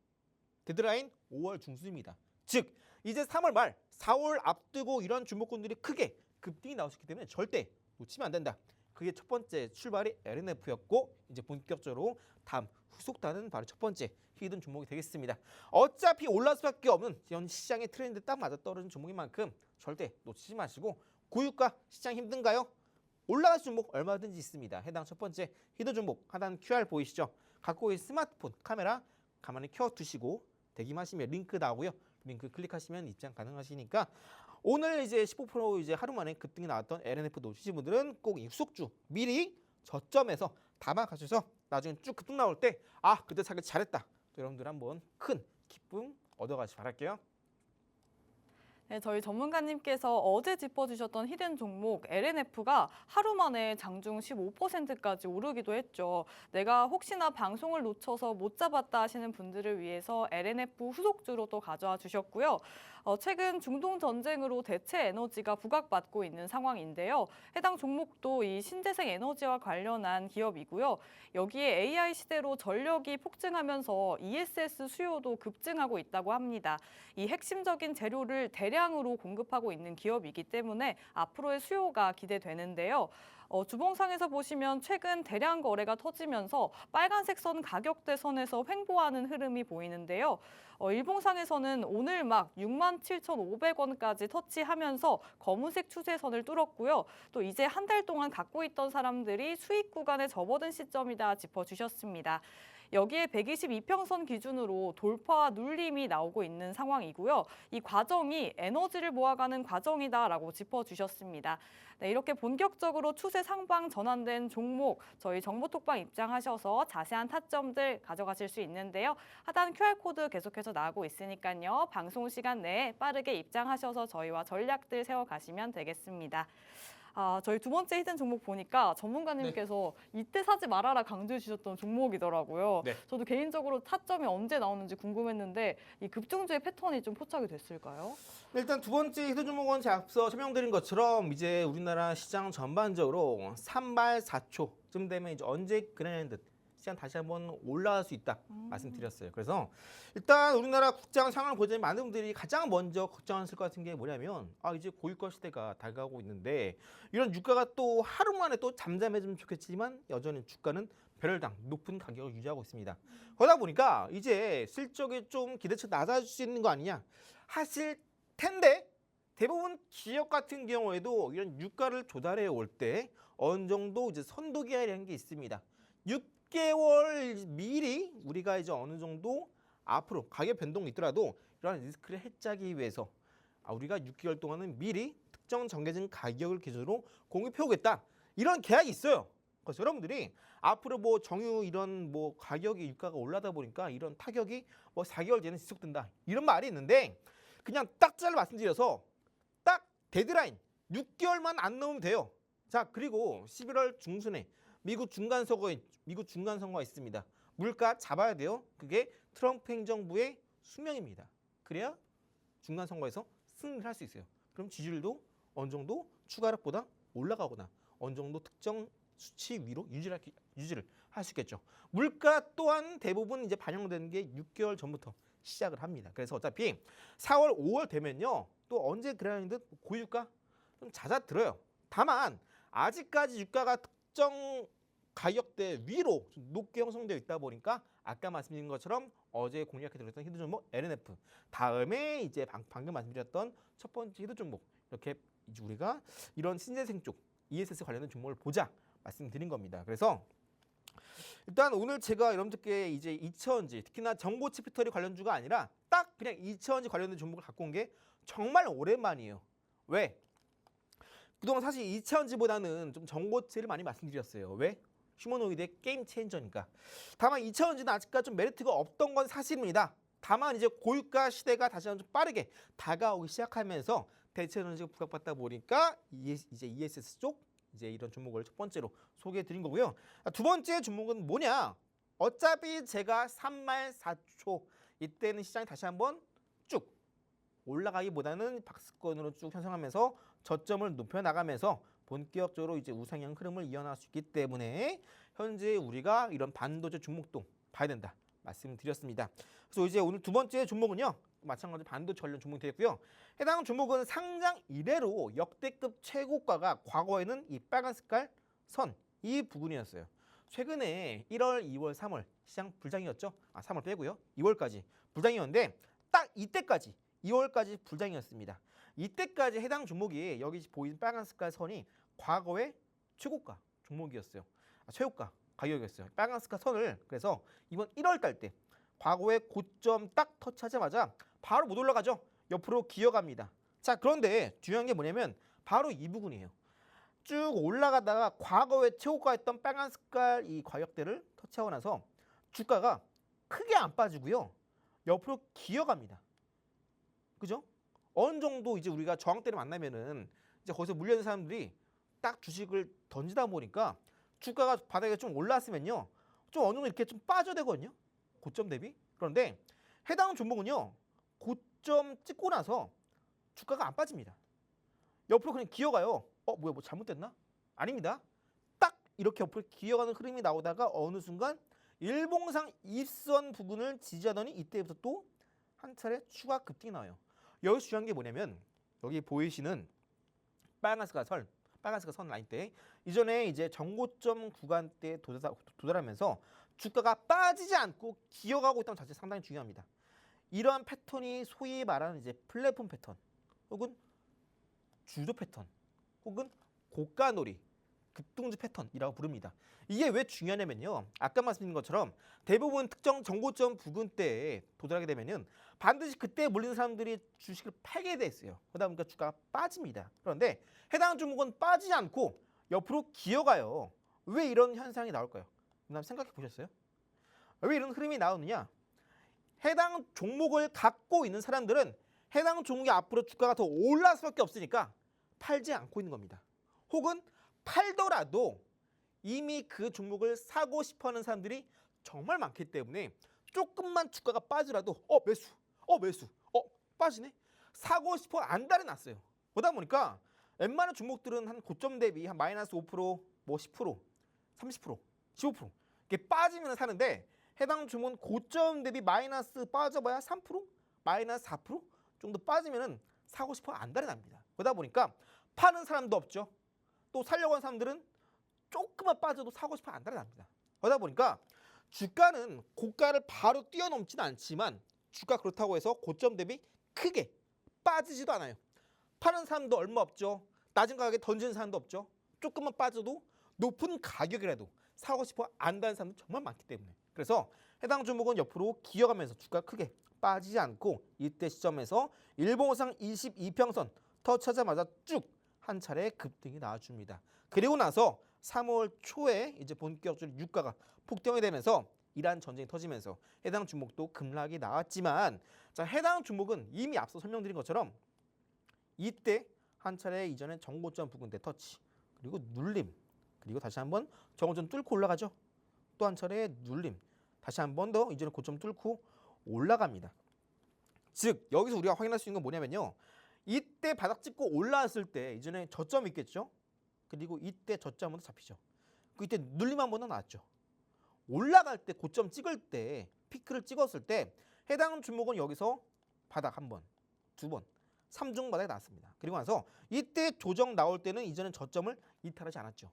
데드라인 5월 중순입니다. 즉 이제 3월 말 4월 앞두고 이런 주목권들이 크게 급등이 나올 수 있기 때문에 절대 놓치면 안 된다. 그게 첫 번째 출발이 LNF였고, 이제 본격적으로 다음 후속단은 바로 첫 번째 히든 종목이 되겠습니다. 어차피 올라갈 수밖에 없는 현 시장의 트렌드 딱 맞아떨어진 종목인 만큼 절대 놓치지 마시고, 고유가 시장 힘든가요? 올라갈 종목 얼마든지 있습니다. 해당 첫 번째 히든 종목 하단 QR 보이시죠? 갖고 계신 스마트폰 카메라 가만히 켜두시고 대기하시면 링크 나오고요. 링크 클릭하시면 입장 가능하시니까, 오늘 이제 15% 이제 하루 만에 급등이 나왔던 LNF 놓치신 분들은 꼭 이 후속주 미리 저점에서 담아가셔서 나중에 쭉 급등 나올 때 그때 사길 잘했다. 또 여러분들 한번 큰 기쁨 얻어가시 바랄게요. 네, 저희 전문가님께서 어제 짚어주셨던 히든 종목 LNF가 하루 만에 장중 15%까지 오르기도 했죠. 내가 혹시나 방송을 놓쳐서 못 잡았다 하시는 분들을 위해서 LNF 후속주로 또 가져와 주셨고요. 최근 중동 전쟁으로 대체 에너지가 부각받고 있는 상황인데요. 해당 종목도 이 신재생 에너지와 관련한 기업이고요. 여기에 AI 시대로 전력이 폭증하면서 ESS 수요도 급증하고 있다고 합니다. 이 핵심적인 재료를 대량으로 공급하고 있는 기업이기 때문에 앞으로의 수요가 기대되는데요. 주봉상에서 보시면 최근 대량 거래가 터지면서 빨간색 선 가격대 선에서 횡보하는 흐름이 보이는데요. 일봉상에서는 오늘 막 67,500원까지 터치하면서 검은색 추세선을 뚫었고요. 또 이제 한 달 동안 갖고 있던 사람들이 수익 구간에 접어든 시점이다 짚어주셨습니다. 여기에 122평선 기준으로 돌파와 눌림이 나오고 있는 상황이고요. 이 과정이 에너지를 모아가는 과정이다라고 짚어주셨습니다. 네, 이렇게 본격적으로 추세 상방 전환된 종목 저희 정보톡방 입장하셔서 자세한 타점들 가져가실 수 있는데요. 하단 QR코드 계속해서 나오고 있으니까요. 방송 시간 내에 빠르게 입장하셔서 저희와 전략들 세워가시면 되겠습니다. 저희 두 번째 히든 종목 보니까 전문가님께서 이때 사지 말아라 강조해 주셨던 종목이더라고요. 네. 저도 개인적으로 타점이 언제 나오는지 궁금했는데 이 급등주의 패턴이 좀 포착이 됐을까요? 일단 두 번째 히든 종목은 제가 앞서 설명드린 것처럼 이제 우리나라 시장 전반적으로 3발 4초쯤 되면 이제 언제 그러는 듯 시장 다시 한번 올라갈 수 있다 말씀드렸어요. 그래서 일단 우리나라 국장 상황을 보자면 많은 분들이 가장 먼저 걱정하실 것 같은 게 뭐냐면 이제 고유가 시대가 다가오고 있는데 이런 유가가 또 하루 만에 또 잠잠해지면 좋겠지만 여전히 주가는 배럴당 높은 가격을 유지하고 있습니다. 그러다 보니까 이제 실적이 좀 기대치 낮아질 수 있는 거 아니냐 하실 텐데, 대부분 기업 같은 경우에도 이런 유가를 조달해 올 때 어느 정도 이제 선도 기한이라는 게 있습니다. 6개월 미리 우리가 이제 어느 정도 앞으로 가격 변동이 있더라도 이런 리스크를 해짜기 위해서 우리가 6개월 동안은 미리 특정 정해진 가격을 기준으로 공급해 오겠다, 이런 계약이 있어요. 그래서 여러분들이 앞으로 뭐 정유 이런 뭐 가격이 유가가 올라다 보니까 이런 타격이 뭐 4개월 뒤에는 지속된다, 이런 말이 있는데 그냥 딱 잘라 말씀드려서 딱 데드라인 6개월만 안 넘으면 돼요. 자, 그리고 11월 중순에 미국 중간 선거가 있습니다. 물가 잡아야 돼요. 그게 트럼프 행정부의 수명입니다. 그래야 중간 선거에서 승리를 할 수 있어요. 그럼 지지율도 어느 정도 추가력보다 올라가거나 어느 정도 특정 수치 위로 유지를 할 수 있겠죠. 물가 또한 대부분 이제 반영되는 게 6개월 전부터 시작을 합니다. 그래서 어차피 4월, 5월 되면요. 또 언제 그러는 듯 고유가 좀 잦아들어요. 다만 아직까지 유가가 특정 가격대 위로 좀 높게 형성되어 있다 보니까 아까 말씀드린 것처럼 어제 공략해 드렸던 히든 종목 LNF 다음에 이제 방금 말씀드렸던 첫 번째 히든 종목 이렇게 이제 우리가 이런 신재생 쪽 ESS 관련된 종목을 보자 말씀드린 겁니다. 그래서 일단 오늘 제가 여러분들께 이제 이차전지 특히나 전고체 배터리 관련주가 아니라 딱 그냥 이차전지 관련된 종목을 갖고 온 게 정말 오랜만이에요. 왜? 그동안 사실 이차전지보다는 좀 전고체를 많이 말씀드렸어요. 왜? 휴머노이드의 게임 체인저니까. 다만 이차전지는 아직까지 좀 메리트가 없던 건 사실입니다. 다만 이제 고유가 시대가 다시 한번 좀 빠르게 다가오기 시작하면서 대체 에너지가 부각받다 보니까 이제 ESS 쪽 이제 이런 종목을 첫 번째로 소개해 드린 거고요. 두 번째 종목은 뭐냐? 어차피 제가 3말 4초 이때는 시장이 다시 한번 쭉 올라가기보다는 박스권으로 쭉 형성하면서 저점을 높여 나가면서 본격적으로 이제 우상향 흐름을 이어나갈 수 있기 때문에 현재 우리가 이런 반도체 종목도 봐야 된다 말씀드렸습니다. 그래서 이제 오늘 두 번째 종목은요. 마찬가지로 반도체 관련 종목이 되겠고요. 해당 종목은 상장 이래로 역대급 최고가가 과거에는 이 빨간 색깔 선 이 부분이었어요. 최근에 1월, 2월, 3월 시장 불장이었죠. 3월 빼고요. 2월까지 불장이었는데 딱 이때까지 2월까지 불장이었습니다. 이때까지 해당 종목이 여기 보이는 빨간 색깔 선이 과거의 최고가 종목이었어요. 최고가 가격이었어요. 빨간 색깔 선을 그래서 이번 1월 달 때 과거의 고점 딱 터치하자마자 바로 못 올라가죠. 옆으로 기어갑니다. 자, 그런데 중요한 게 뭐냐면 바로 이 부분이에요. 쭉 올라가다가 과거의 최고가였던 빨간 색깔 이 가격대를 터치하고 나서 주가가 크게 안 빠지고요. 옆으로 기어갑니다. 그죠? 어느 정도 이제 우리가 저항대를 만나면은 이제 거기서 물려있는 사람들이 딱 주식을 던지다 보니까 주가가 바닥에 좀 올랐으면요. 좀 어느 정도 이렇게 좀 빠져야 되거든요. 고점 대비. 그런데 해당 종목은요. 고점 찍고 나서 주가가 안 빠집니다. 옆으로 그냥 기어가요. 뭐야 뭐 잘못됐나? 아닙니다. 딱 이렇게 옆으로 기어가는 흐름이 나오다가 어느 순간 일봉상 입선 부근을 지지하더니 이때부터 또 한 차례 추가 급등이 나와요. 여기서 중요한 게 뭐냐면 여기 보이시는 빨간색깔 선 라인 때 이전에 이제 정고점 구간대에 도달하면서 주가가 빠지지 않고 기어가고 있다는 자체 상당히 중요합니다. 이러한 패턴이 소위 말하는 이제 플랫폼 패턴 혹은 주도 패턴 혹은 고가놀이 급등주 패턴이라고 부릅니다. 이게 왜 중요하냐면요. 아까 말씀드린 것처럼 대부분 특정 정고점 부근대에 도달하게 되면은 반드시 그때 몰리는 사람들이 주식을 팔게 돼 있어요. 그러다 보니까 주가가 빠집니다. 그런데 해당 종목은 빠지지 않고 옆으로 기어가요. 왜 이런 현상이 나올까요? 그다음 생각해 보셨어요? 왜 이런 흐름이 나오느냐? 해당 종목을 갖고 있는 사람들은 해당 종목이 앞으로 주가가 더 올라갈 수밖에 없으니까 팔지 않고 있는 겁니다. 혹은 팔더라도 이미 그 종목을 사고 싶어하는 사람들이 정말 많기 때문에 조금만 주가가 빠지라도 매수 빠지네 사고 싶어 안달해놨어요. 그러다 보니까 웬만한 종목들은 한 고점 대비 한 마이너스 5%, 뭐 10%, 30%, 15% 이렇게 빠지면 사는데 해당 종목은 고점 대비 마이너스 빠져봐야 3%, 마이너스 4% 정도 빠지면은 사고 싶어 안달해납니다. 그러다 보니까 파는 사람도 없죠. 또 살려고 하는 사람들은 조금만 빠져도 사고 싶어 안달해납니다. 그러다 보니까 주가는 고가를 바로 뛰어넘지는 않지만 주가 그렇다고 해서 고점 대비 크게 빠지지도 않아요. 파는 사람도 얼마 없죠. 낮은 가격에 던지는 사람도 없죠. 조금만 빠져도 높은 가격이라도 사고 싶어 안다는 사람도 정말 많기 때문에 그래서 해당 종목은 옆으로 기어가면서 주가 크게 빠지지 않고 이때 시점에서 일봉상 22평선 터치하자마자 쭉 한 차례 급등이 나와줍니다. 그리고 나서 3월 초에 이제 본격적으로 유가가 폭등이 되면서 이란 전쟁이 터지면서 해당 종목도 급락이 나왔지만 자 해당 종목은 이미 앞서 설명드린 것처럼 이때 한 차례 이전에 정고점 부근대 터치 그리고 눌림 그리고 다시 한번 정고점 뚫고 올라가죠. 또 한 차례 눌림 다시 한 번 더 이전에 고점 뚫고 올라갑니다. 즉 여기서 우리가 확인할 수 있는 건 뭐냐면요. 이때 바닥 찍고 올라왔을 때 이전에 저점이 있겠죠. 그리고 이때 저점 한번 잡히죠. 이때 눌림 한 번은 나왔죠. 올라갈 때 고점 찍을 때 피크를 찍었을 때 해당 종목은 여기서 바닥 한 번, 두 번, 3중 바닥에 나왔습니다. 그리고 나서 이때 조정 나올 때는 이전엔 저점을 이탈하지 않았죠.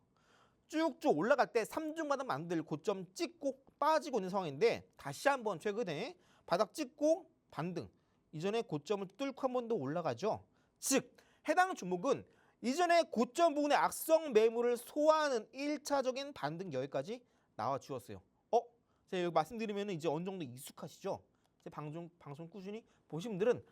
쭉쭉 올라갈 때 3중 바닥 만들 고점 찍고 빠지고 있는 상황인데 다시 한번 최근에 바닥 찍고 반등, 이전에 고점을 뚫고 한 번 더 올라가죠. 즉 해당 종목은 이전에 고점 부분의 악성 매물을 소화하는 1차적인 반등 여기까지 나와 주었어요. 제가 여기 말씀드리면 이제 어느 정도 익숙하시죠? 제 방송 꾸준히 보신 분들은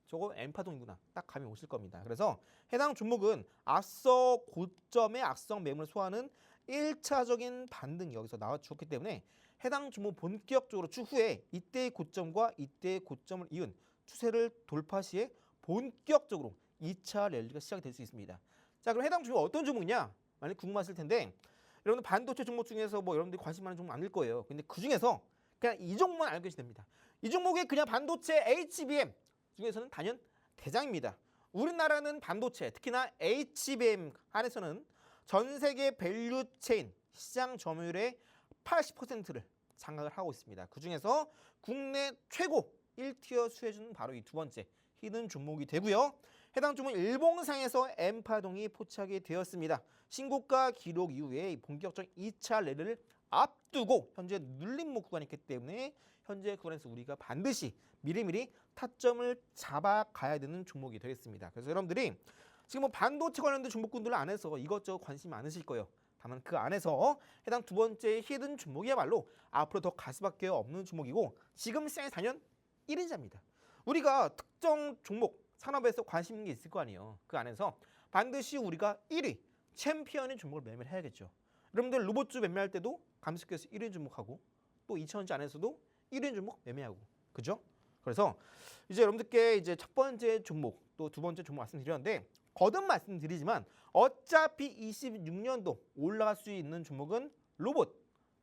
저거 엠파동이구나 딱 감이 오실 겁니다. 그래서 해당 종목은 앞서 고점의 악성 매물을 소화하는 1차적인 반등 여기서 나와 주었기 때문에 해당 종목 본격적으로 추후에 이때의 고점과 이때의 고점을 이은 추세를 돌파 시에 본격적으로 2차 랠리가 시작이 될 수 있습니다. 자, 그럼 해당 종목 어떤 종목이냐? 많이 궁금하실 텐데 여러분들 반도체 종목 중에서 뭐 여러분들이 관심 많은 종목 아닐 거예요. 근데 그 중에서 그냥 이 종목만 알고 계시면 됩니다. 이 종목이 그냥 반도체 HBM 중에서는 단연 대장입니다. 우리나라는 반도체 특히나 HBM 안에서는 전 세계 밸류 체인 시장 점유율의 80%를 장악을 하고 있습니다. 그 중에서 국내 최고 1티어 수혜주는 바로 이 두 번째 히든 종목이 되고요. 해당 종목 일봉상에서 엠파동이 포착이 되었습니다. 신고가 기록 이후에 본격적 2차 랠리를 앞두고 현재 눌림목 구간이 있기 때문에 현재 구간에서 우리가 반드시 미리미리 타점을 잡아가야 되는 종목이 되겠습니다. 그래서 여러분들이 지금 뭐 반도체 관련된 종목군들 안에서 이것저것 관심 많으실 거예요. 다만 그 안에서 해당 두 번째 히든 종목이야말로 앞으로 더 갈 수밖에 없는 종목이고 지금 시장의 단연 1인자입니다. 우리가 특정 종목 산업에서 관심 있는 게 있을 거 아니에요. 그 안에서 반드시 우리가 1위 챔피언인 종목을 매매를 해야겠죠. 여러분들 로봇주 매매할 때도 감스께서 1위 종목하고 또 2,000원대 안에서도 1위 종목 매매하고 그죠? 그래서 이제 여러분들께 이제 첫 번째 종목 또 두 번째 종목 말씀드렸는데 거듭 말씀드리지만 어차피 26년도 올라갈 수 있는 종목은 로봇,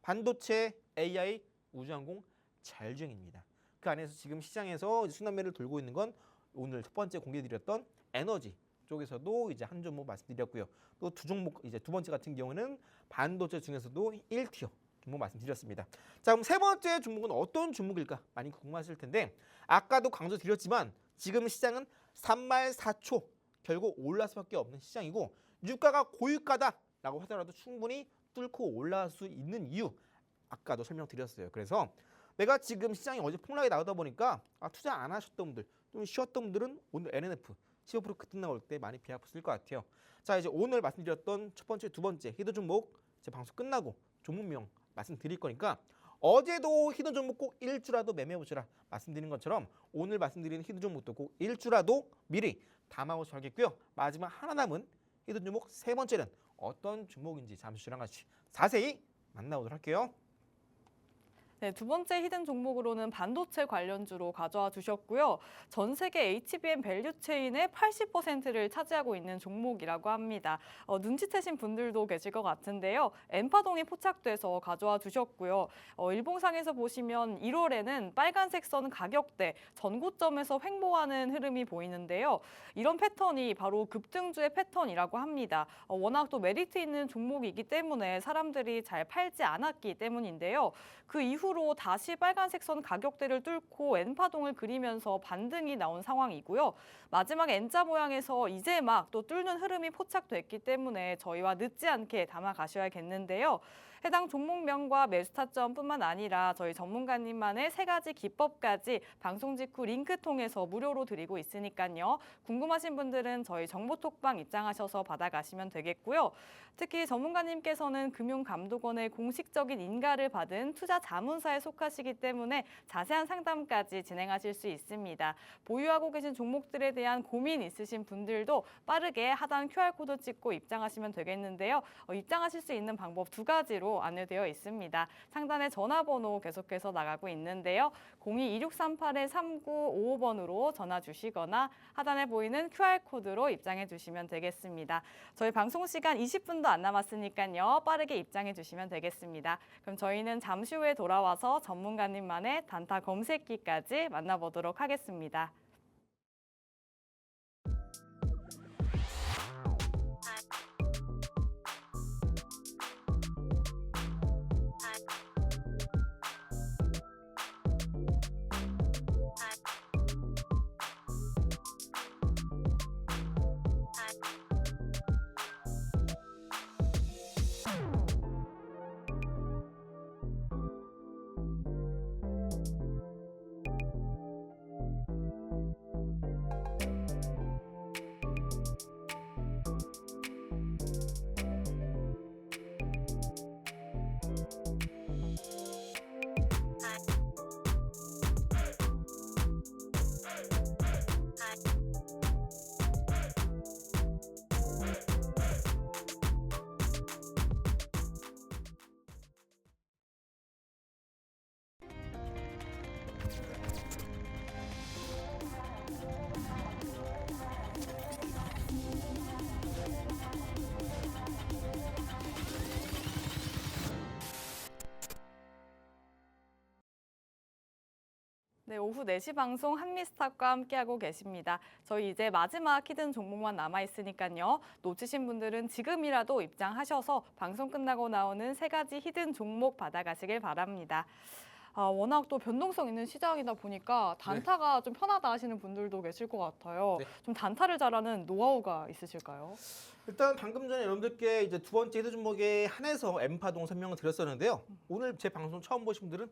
반도체, AI, 우주항공, 자율주행입니다. 그 안에서 지금 시장에서 순환매를 돌고 있는 건 오늘 첫 번째 공개드렸던 에너지 쪽에서도 이제 한 종목 말씀드렸고요. 또 두 종목 이제 두 번째 같은 경우는 반도체 중에서도 1티어 종목 말씀드렸습니다. 자, 그럼 세 번째 종목은 어떤 종목일까? 많이 궁금하실 텐데 아까도 강조드렸지만 지금 시장은 3말 4초 결국 올라갈 수밖에 없는 시장이고 유가가 고유가다라고 하더라도 충분히 뚫고 올라갈 수 있는 이유 아까도 설명드렸어요. 그래서 내가 지금 시장이 어제 폭락이 나오다 보니까 투자 안 하셨던 분들 좀 쉬었던 분들은 오늘 LNF 15% 급등 나올 때 많이 배 아팠을 것 같아요. 자, 이제 오늘 말씀드렸던 첫 번째, 두 번째 히든 종목 제 방송 끝나고 종목명 말씀드릴 거니까 어제도 히든 종목 꼭 1주라도 매매해보시라 말씀드린 것처럼 오늘 말씀드리는 히든 종목도 꼭 1주라도 미리 담아보시면 하겠고요. 마지막 하나 남은 히든 종목 세 번째는 어떤 종목인지 잠시 저랑 같이 자세히 만나보도록 할게요. 네, 두 번째 히든 종목으로는 반도체 관련주로 가져와 주셨고요. 전 세계 HBM 밸류 체인의 80%를 차지하고 있는 종목이라고 합니다. 눈치채신 분들도 계실 것 같은데요. 엠파동이 포착돼서 가져와 주셨고요. 일봉상에서 보시면 1월에는 빨간색 선 가격대 전고점에서 횡보하는 흐름이 보이는데요. 이런 패턴이 바로 급등주의 패턴이라고 합니다. 워낙 또 메리트 있는 종목이기 때문에 사람들이 잘 팔지 않았기 때문인데요. 그 이후로 다시 빨간색 선 가격대를 뚫고 N파동을 그리면서 반등이 나온 상황이고요. 마지막 N자 모양에서 이제 막 또 뚫는 흐름이 포착됐기 때문에 저희와 늦지 않게 담아가셔야겠는데요. 해당 종목명과 매수 타점뿐만 아니라 저희 전문가님만의 3가지 기법까지 방송 직후 링크 통해서 무료로 드리고 있으니까요. 궁금하신 분들은 저희 정보톡방 입장하셔서 받아가시면 되겠고요. 특히 전문가님께서는 금융감독원의 공식적인 인가를 받은 투자 자문사에 속하시기 때문에 자세한 상담까지 진행하실 수 있습니다. 보유하고 계신 종목들에 대한 고민 있으신 분들도 빠르게 하단 QR코드 찍고 입장하시면 되겠는데요. 입장하실 수 있는 방법 2가지로 안내되어 있습니다. 상단에 전화번호 계속해서 나가고 있는데요. 02-2638-3955번으로 전화 주시거나 하단에 보이는 QR코드로 입장해 주시면 되겠습니다. 저희 방송 시간 20분도 안 남았으니까요. 빠르게 입장해 주시면 되겠습니다. 그럼 저희는 잠시 후에 돌아와서 전문가님만의 단타 검색기까지 만나보도록 하겠습니다. 네, 오후 4시 방송 한미스탁과 함께하고 계십니다. 저희 이제 마지막 히든 종목만 남아있으니까요. 놓치신 분들은 지금이라도 입장하셔서 방송 끝나고 나오는 3가지 히든 종목 받아가시길 바랍니다. 워낙 또 변동성 있는 시장이다 보니까 단타가 좀 편하다 하시는 분들도 계실 것 같아요. 네. 좀 단타를 잘하는 노하우가 있으실까요? 일단 방금 전에 여러분들께 이제 두 번째 헤드 종목에 한해서 엠파동 설명을 드렸었는데요. 오늘 제 방송 처음 보신 분들은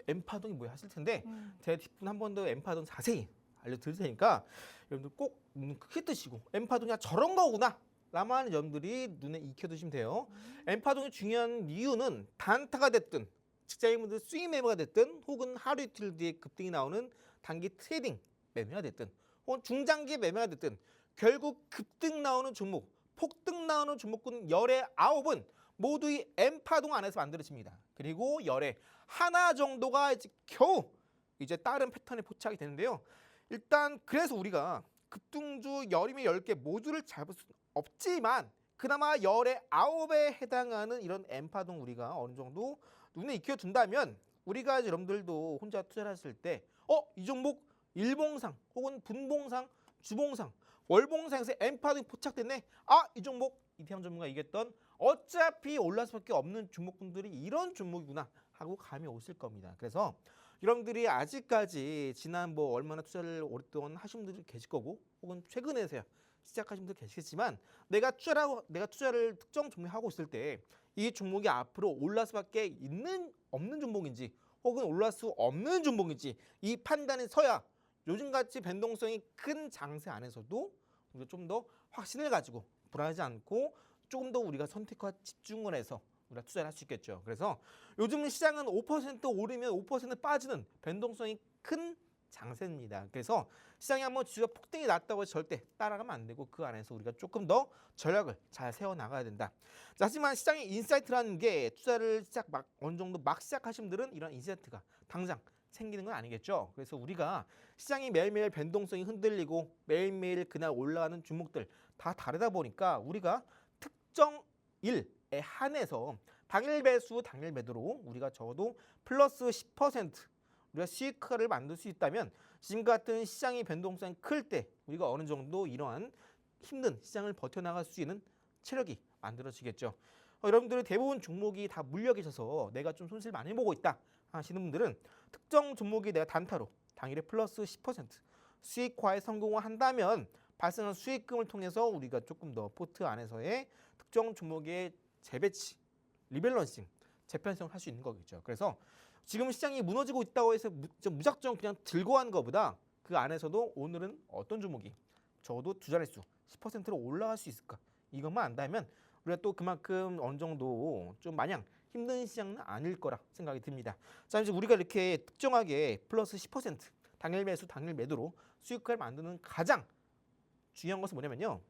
엠파동이 뭐야 하실 텐데 제가 뒷분 한 번 더 엠파동 자세히 알려드릴 테니까 여러분들 꼭 눈 크게 뜨시고 엠파동이 저런 거구나 라만 여러분들이 눈에 익혀두시면 돼요. 엠파동이 중요한 이유는 단타가 됐든 직장인분들 스윙 매매가 됐든 혹은 하루 이틀 뒤에 급등이 나오는 단기 트레이딩 매매가 됐든 혹은 중장기 매매가 됐든 결국 급등 나오는 종목, 폭등 나오는 종목군 열의 9은 모두 이 엠파동 안에서 만들어집니다. 그리고 열의 하나 정도가 이제 겨우 이제 다른 패턴에 포착이 되는데요. 일단 그래서 우리가 급등주 열이면 10개 모두를 잡을 수는 없지만 그나마 열의 9에 해당하는 이런 엠파동 우리가 어느 정도 눈에 익혀둔다면 우리가 여러분들도 혼자 투자를 했을 때 이 종목 일봉상 혹은 분봉상, 주봉상, 월봉상에서 엠파동이 포착됐네. 이 종목 이태영 전문가 얘기했던 어차피 올라갈 수밖에 없는 종목군들이 이런 종목이구나 하고 감이 오실 겁니다. 그래서 여러분들이 아직까지 지난 얼마나 투자를 오랫동안 하신 분들이 계실 거고 혹은 최근에서야 시작하신 분들 계시겠지만 내가 투자를 특정 종목에 하고 있을 때 이 종목이 앞으로 올라갈 수밖에 없는 종목인지 혹은 올라갈 수 없는 종목인지 이 판단이 서야 요즘같이 변동성이 큰 장세 안에서도 우리가 좀 더 확신을 가지고 불안하지 않고 조금 더 우리가 선택과 집중을 해서 우리가 투자를 할 수 있겠죠. 그래서 요즘 시장은 5% 오르면 5% 빠지는 변동성이 큰 장세입니다. 그래서 시장이 한번 지수가 폭등이 났다고 해서 절대 따라가면 안 되고 그 안에서 우리가 조금 더 전략을 잘 세워나가야 된다. 자, 하지만 시장의 인사이트라는 게 투자를 어느 정도 막 시작하신 분들은 이런 인사이트가 당장 생기는 건 아니겠죠. 그래서 우리가 시장이 매일매일 변동성이 흔들리고 매일매일 그날 올라가는 종목들 다 다르다 보니까 우리가 특정 일에 한해서 당일 매수, 당일 매도로 우리가 적어도 플러스 10% 우리가 수익을 만들 수 있다면 지금 같은 시장의 변동성이 클 때 우리가 어느 정도 이러한 힘든 시장을 버텨나갈 수 있는 체력이 만들어지겠죠. 여러분들이 대부분 종목이 다 물려 계셔서 내가 좀 손실 많이 보고 있다 하시는 분들은 특정 종목이 내가 단타로 당일에 플러스 10% 수익화에 성공을 한다면 발생한 수익금을 통해서 우리가 조금 더 포트 안에서의 특정 종목의 재배치, 리밸런싱, 재편성을 할 수 있는 거겠죠. 그래서 지금 시장이 무너지고 있다고 해서 무작정 그냥 들고 하는 것보다 그 안에서도 오늘은 어떤 종목이 적어도 두 자릿수 10%로 올라갈 수 있을까? 이것만 안다면 우리가 또 그만큼 어느 정도 좀 마냥 힘든 시장은 아닐 거라 생각이 듭니다. 자, 이제 우리가 이렇게 특정하게 플러스 10% 당일 매수, 당일 매도로 수익을 만드는 가장 중요한 것은 뭐냐면요.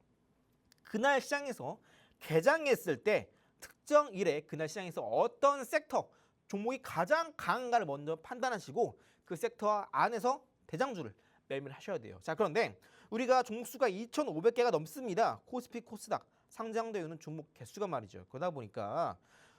그날 시장에서 개장했을 때 특정 일에 그날 시장에서 어떤 섹터, 종목이 가장 강한가를 먼저 판단하시고 그 섹터 안에서 대장주를 매매를 하셔야 돼요. 자, 그런데 우리가 종목 수가 2,500개가 넘습니다. 코스피, 코스닥 상장되어 있는 종목 개수가 말이죠. 그러다 보니까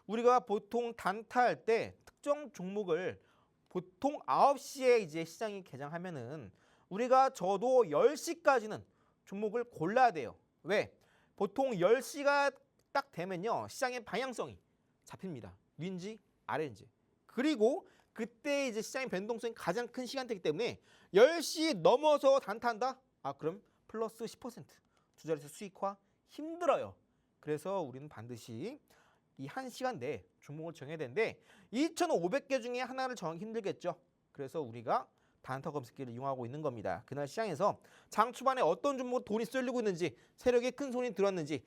우리가 보통 단타할 때 특정 종목을 보통 9시에 이제 시장이 개장하면은 우리가 적어도 10시까지는 종목을 골라야 돼요. 왜? 보통 10시가 딱 되면요. 시장의 방향성이 잡힙니다. 위인지 아래인지. 그리고 그때 이제 시장의 변동성이 가장 큰 시간대이기 때문에 10시 넘어서 단타한다? 그럼 플러스 10%두 자릿수 수익화 힘들어요. 그래서 우리는 반드시 이 1시간 내에 종목을 정해야 되는데 2,500개 중에 하나를 정하기 힘들겠죠. 그래서 우리가 단타 검색기를 이용하고 있는 겁니다. 그날 시장에서 장 초반에 어떤 종목으로 돈이 쏠리고 있는지 세력의 큰 손이 들어왔는지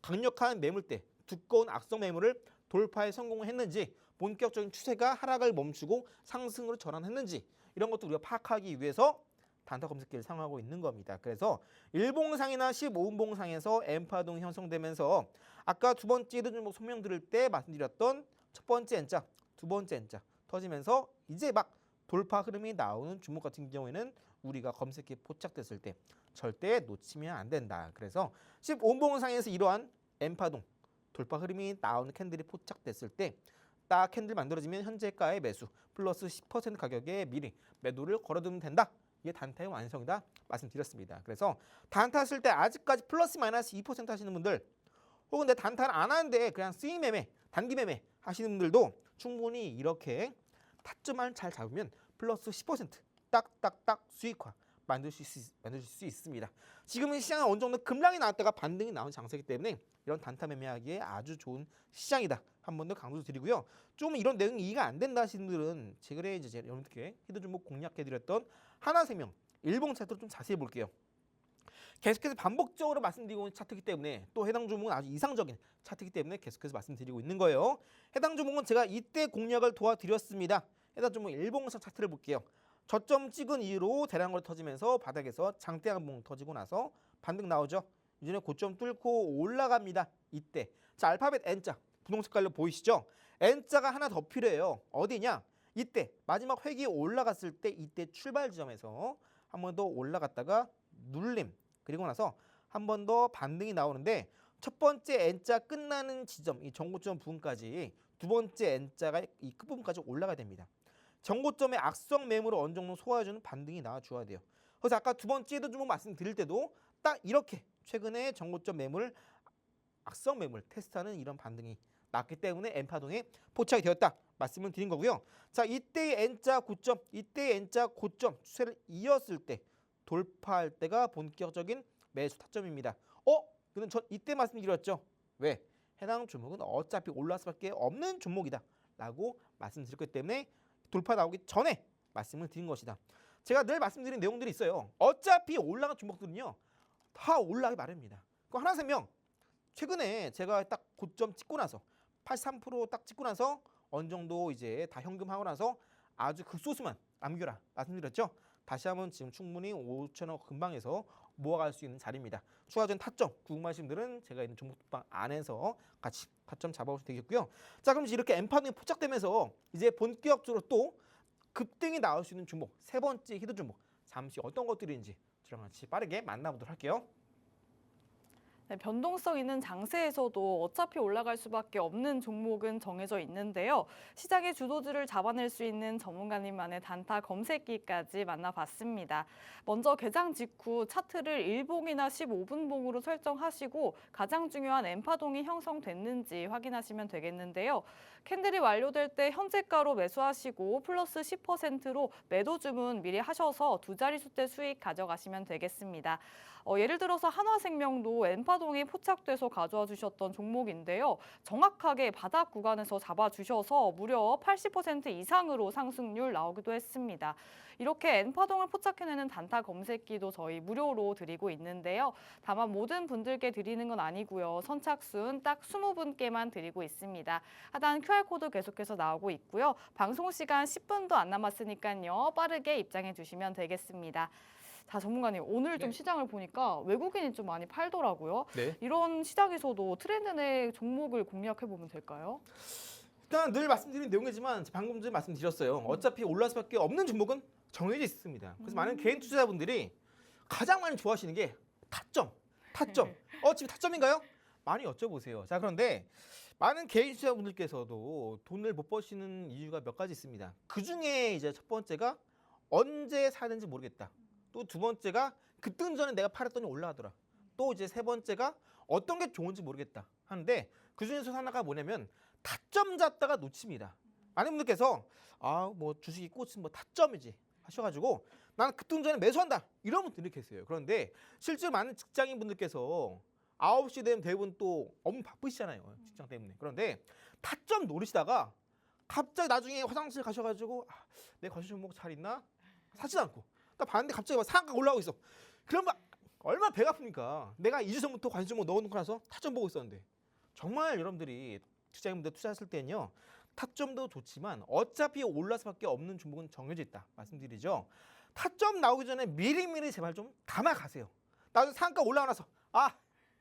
강력한 매물대, 두꺼운 악성 매물을 돌파에 성공을 했는지 본격적인 추세가 하락을 멈추고 상승으로 전환했는지 이런 것도 우리가 파악하기 위해서 단타 검색기를 사용하고 있는 겁니다. 그래서 일봉상이나 15분봉상에서 엠파동이 형성되면서 아까 두 번째 히든 종목 설명 드릴 때 말씀드렸던 첫 번째 N자, 두 번째 N자 터지면서 이제 막 돌파 흐름이 나오는 종목 같은 경우에는 우리가 검색기에 포착됐을 때 절대 놓치면 안 된다. 그래서 15분봉상에서 이러한 엠파동 돌파 흐름이 나오는 캔들이 포착됐을 때 딱 캔들 만들어지면 현재가의 매수 플러스 10% 가격에 미리 매도를 걸어두면 된다. 이게 단타의 완성이다 말씀드렸습니다. 그래서 단타 쓸 때 아직까지 플러스 마이너스 2% 하시는 분들 혹은 내 단타를 안 하는데 그냥 스윙 매매, 단기 매매 하시는 분들도 충분히 이렇게 타점만 잘 잡으면 플러스 10% 딱딱딱 수익화 만드실 수 있습니다. 지금은 시장은 어느 정도 급락이 나왔다가 반등이 나온 장세이기 때문에 이런 단타 매매하기에 아주 좋은 시장이다. 한 번 더 강조드리고요. 좀 이런 내용이 이해가 안 된다 하시는 분들은 최근에 이제 여러분들께 히든 종목 공략해드렸던 하나생명 일봉 차트를 좀 자세히 볼게요. 계속해서 반복적으로 말씀드리고 있는 차트이기 때문에 또 해당 종목은 아주 이상적인 차트이기 때문에 계속해서 말씀드리고 있는 거예요. 해당 종목은 제가 이때 공략을 도와드렸습니다. 해당 종목 일봉선 차트를 볼게요. 저점 찍은 이후로 대량으로 터지면서 바닥에서 장대 한봉 터지고 나서 반등 나오죠. 이전에 고점 뚫고 올라갑니다. 이때 자 알파벳 N자 분홍 색깔로 보이시죠? N자가 하나 더 필요해요. 어디냐? 이때 마지막 회기 올라갔을 때 이때 출발 지점에서 한 번 더 올라갔다가 눌림 그리고 나서 한 번 더 반등이 나오는데 첫 번째 N자 끝나는 지점 이 정고점 부분까지 두 번째 N자가 이 끝부분까지 올라가야 됩니다. 정고점의 악성 매물을 어느 정도 소화해주는 반등이 나와줘야 돼요. 그래서 아까 두 번째 해도 좀 말씀드릴 때도 딱 이렇게 최근에 정고점 매물 악성 매물 테스트하는 이런 반등이 났기 때문에 N파동에 포착이 되었다 말씀을 드린 거고요. 자 이때의 N자 고점 이때의 N자 고점 추세를 이었을 때 돌파할 때가 본격적인 매수 타점입니다. 근데 전 이때 말씀드렸죠. 왜? 해당 종목은 어차피 올라갈 수밖에 없는 종목이다 라고 말씀드렸기 때문에 돌파 나오기 전에 말씀을 드린 것이다. 제가 늘 말씀드린 내용들이 있어요. 어차피 올라간 종목들은요 다 올라가기 마련입니다. 그 하나생명 최근에 제가 딱 고점 찍고 나서 83%딱 찍고 나서 어느 정도 이제 다 현금하고 나서 아주 극소수만 남겨라 말씀드렸죠. 다시 한번 지금 충분히 5천원 근방에서 모아갈 수 있는 자리입니다. 추가적인 타점 궁금하신 분들은 제가 있는 종목방 안에서 같이 타점 잡아보시면 되겠고요. 자 그럼 이렇게 N파동이 포착되면서 이제 본격적으로 또 급등이 나올 수 있는 종목 세 번째 히든 종목 잠시 어떤 것들인지 저랑 같이 빠르게 만나보도록 할게요. 네, 변동성 있는 장세에서도 어차피 올라갈 수밖에 없는 종목은 정해져 있는데요. 시장의 주도주를 잡아낼 수 있는 전문가님만의 단타 검색기까지 만나봤습니다. 먼저 개장 직후 차트를 일봉이나 15분봉으로 설정하시고 가장 중요한 N파동이 형성됐는지 확인하시면 되겠는데요. 캔들이 완료될 때 현재가로 매수하시고 플러스 10%로 매도 주문 미리 하셔서 두 자릿수대 수익 가져가시면 되겠습니다. 예를 들어서 한화생명도 N파동이 포착돼서 가져와 주셨던 종목인데요. 정확하게 바닥 구간에서 잡아주셔서 무려 80% 이상으로 상승률 나오기도 했습니다. 이렇게 N파동을 포착해내는 단타 검색기도 저희 무료로 드리고 있는데요. 다만 모든 분들께 드리는 건 아니고요. 선착순 딱 20분께만 드리고 있습니다. 하단 QR코드 계속해서 나오고 있고요. 방송 시간 10분도 안 남았으니까요. 빠르게 입장해 주시면 되겠습니다. 자, 전문가님, 오늘 좀 시장을 보니까 외국인이 좀 많이 팔더라고요. 네. 이런 시장에서도 트렌드 내 종목을 공략해 보면 될까요? 일단 늘 말씀드린 내용이지만 방금 전에 말씀드렸어요. 어차피 올라갈 수밖에 없는 종목은 정해져 있습니다. 그래서 많은 개인 투자자분들이 가장 많이 좋아하시는 게 타점. 지금 타점인가요? 많이 여쭤보세요. 자, 그런데 많은 개인 투자자분들께서도 돈을 못 버시는 이유가 몇 가지 있습니다. 그 중에 이제 첫 번째가 언제 사야 되는지 모르겠다. 또 두 번째가 급등 전에 내가 팔았더니 올라가더라. 또 이제 세 번째가 어떤 게 좋은지 모르겠다 하는데 그 중에서 하나가 뭐냐면 타점 잡다가 놓칩니다. 많은 분들께서 뭐 주식이 꽃은 뭐 타점이지 하셔가지고 나는 급등 전에 매수한다 이런 분들이 계세요. 그런데 실제로 많은 직장인 분들께서 9시 되면 대부분 또 업무 바쁘시잖아요. 직장 때문에. 그런데 타점 노리시다가 갑자기 나중에 화장실 가셔가지고 내 관심 종목 잘 있나? 사지도 않고 딱 봤는데 갑자기 막 상한가 올라오고 있어. 그러면 얼마나 배가 아픕니까? 내가 2주 전부터 관심 종목 넣어놓고 나서 타점 보고 있었는데. 정말 여러분들이 투자자분들 투자했을 때는요. 타점도 좋지만 어차피 올라갈 수밖에 없는 종목은 정해져 있다 말씀드리죠. 타점 나오기 전에 미리미리 제발 좀 담아가세요. 나중에 상한가 올라오고 나서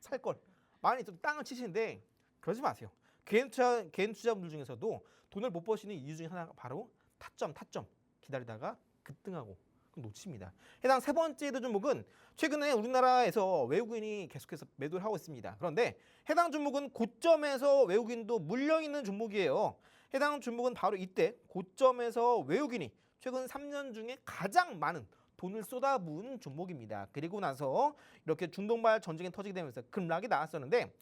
살걸 많이 좀 땅을 치시는데 그러지 마세요. 개인 투자분들 중에서도 돈을 못 버시는 이유 중에 하나가 바로 타점 기다리다가 급등하고 놓칩니다. 해당 세 번째 히든 종목은 최근에 우리나라에서 외국인이 계속해서 매도를 하고 있습니다. 그런데 해당 종목은 고점에서 외국인도 물려있는 종목이에요. 해당 종목은 바로 이때 고점에서 외국인이 최근 3년 중에 가장 많은 돈을 쏟아부은 종목입니다. 그리고 나서 이렇게 중동발 전쟁이 터지게 되면서 급락이 나왔었는데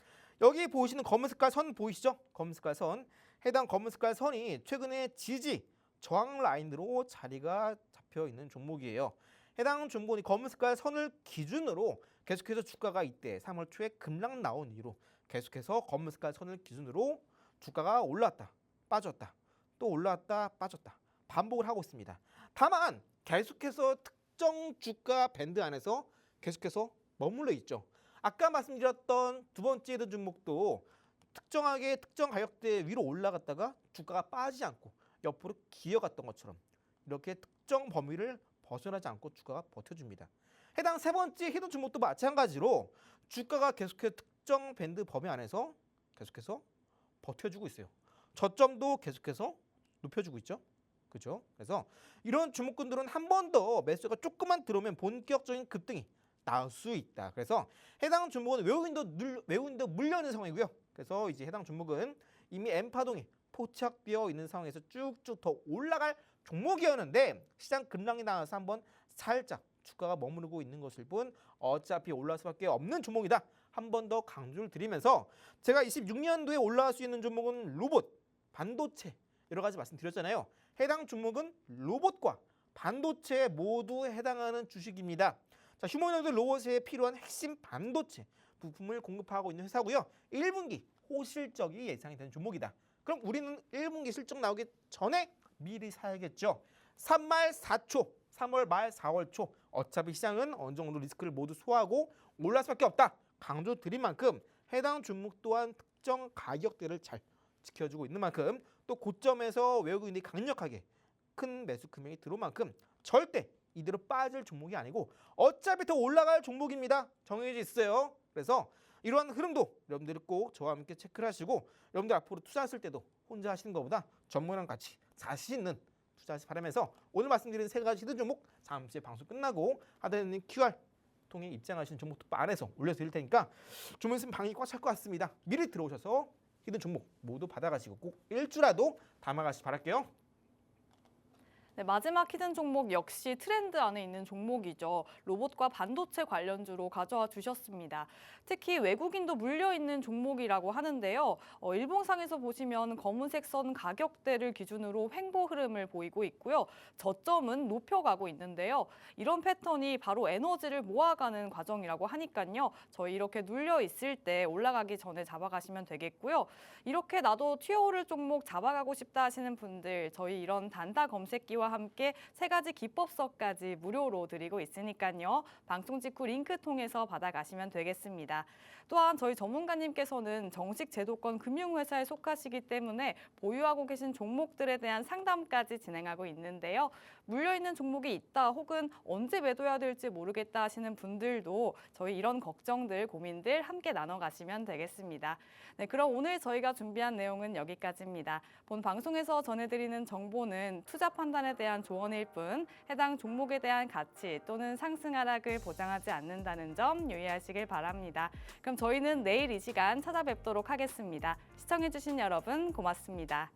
여기 보이시는 검은 색깔 선 보이시죠? 검은 색깔 선. 해당 검은 색깔 선이 최근에 지지, 저항 라인으로 자리가 잡혀 있는 종목이에요. 해당 종목이 검은 색깔 선을 기준으로 계속해서 주가가 이때 3월 초에 급락 나온 이후로 계속해서 검은 색깔 선을 기준으로 주가가 올랐다, 빠졌다, 또 올랐다, 빠졌다 반복을 하고 있습니다. 다만 계속해서 특정 주가 밴드 안에서 계속해서 머물러 있죠. 아까 말씀드렸던 두 번째 헤드 종목도 특정하게 특정 가격대 위로 올라갔다가 주가가 빠지지 않고 옆으로 기어갔던 것처럼 이렇게 특정 범위를 벗어나지 않고 주가가 버텨줍니다. 해당 세 번째 헤드 종목도 마찬가지로 주가가 계속해서 특정 밴드 범위 안에서 계속해서 버텨주고 있어요. 저점도 계속해서 높여주고 있죠. 그렇죠? 그래서 이런 주목군들은 한 번 더 매수가 조금만 들어오면 본격적인 급등이 나올 수 있다. 그래서 해당 종목은 외국인도 물려 있는 상황이고요. 그래서 이제 해당 종목은 이미 N파동이 포착되어 있는 상황에서 쭉쭉 더 올라갈 종목이었는데 시장 급락이 나와서 한번 살짝 주가가 머무르고 있는 것일 뿐 어차피 올라갈 수밖에 없는 종목이다. 한 번 더 강조를 드리면서 제가 26년도에 올라갈 수 있는 종목은 로봇, 반도체 여러 가지 말씀드렸잖아요. 해당 종목은 로봇과 반도체에 모두 해당하는 주식입니다. 자, 휴머노이드 로봇에 필요한 핵심 반도체 부품을 공급하고 있는 회사고요. 1분기 호실적이 예상이 되는 종목이다. 그럼 우리는 1분기 실적 나오기 전에 미리 사야겠죠. 3말 4초, 3월 말 4월 초 어차피 시장은 어느 정도 리스크를 모두 소화하고 올라갈 수밖에 없다. 강조 드린 만큼 해당 종목 또한 특정 가격대를 잘 지켜주고 있는 만큼 또 고점에서 외국인이 강력하게 큰 매수 금액이 들어온 만큼 절대 이대로 빠질 종목이 아니고 어차피 더 올라갈 종목입니다. 정해져 있어요. 그래서 이러한 흐름도 여러분들이 꼭 저와 함께 체크를 하시고 여러분들 앞으로 투자하실 때도 혼자 하시는 것보다 전문이랑 같이 자신 있는 투자하시 바라면서 오늘 말씀드린 세 가지 히든 종목 다음 주에 방송 끝나고 하단에 QR 통해 입장하시는 종목 톡방 안에서 올려드릴 테니까 주문 있으면 방이 꽉 찰 것 같습니다. 미리 들어오셔서 히든 종목 모두 받아가시고 꼭 일주라도 담아가시기 바랄게요. 네, 마지막 히든 종목 역시 트렌드 안에 있는 종목이죠. 로봇과 반도체 관련주로 가져와 주셨습니다. 특히 외국인도 물려있는 종목이라고 하는데요. 일봉상에서 보시면 검은색 선 가격대를 기준으로 횡보 흐름을 보이고 있고요. 저점은 높여가고 있는데요. 이런 패턴이 바로 에너지를 모아가는 과정이라고 하니까요. 저희 이렇게 눌려 있을 때 올라가기 전에 잡아가시면 되겠고요. 이렇게 나도 튀어오를 종목 잡아가고 싶다 하시는 분들 저희 이런 단다 검색기와 함께 세 가지 기법서까지 무료로 드리고 있으니까요. 방송 직후 링크 통해서 받아가시면 되겠습니다. 또한 저희 전문가님께서는 정식 제도권 금융회사에 속하시기 때문에 보유하고 계신 종목들에 대한 상담까지 진행하고 있는데요. 물려있는 종목이 있다 혹은 언제 매도해야 될지 모르겠다 하시는 분들도 저희 이런 걱정들, 고민들 함께 나눠가시면 되겠습니다. 네, 그럼 오늘 저희가 준비한 내용은 여기까지입니다. 본 방송에서 전해드리는 정보는 투자 판단에 대한 조언일 뿐 해당 종목에 대한 가치 또는 상승 하락을 보장하지 않는다는 점 유의하시길 바랍니다. 그럼 저희는 내일 이 시간 찾아뵙도록 하겠습니다. 시청해주신 여러분 고맙습니다.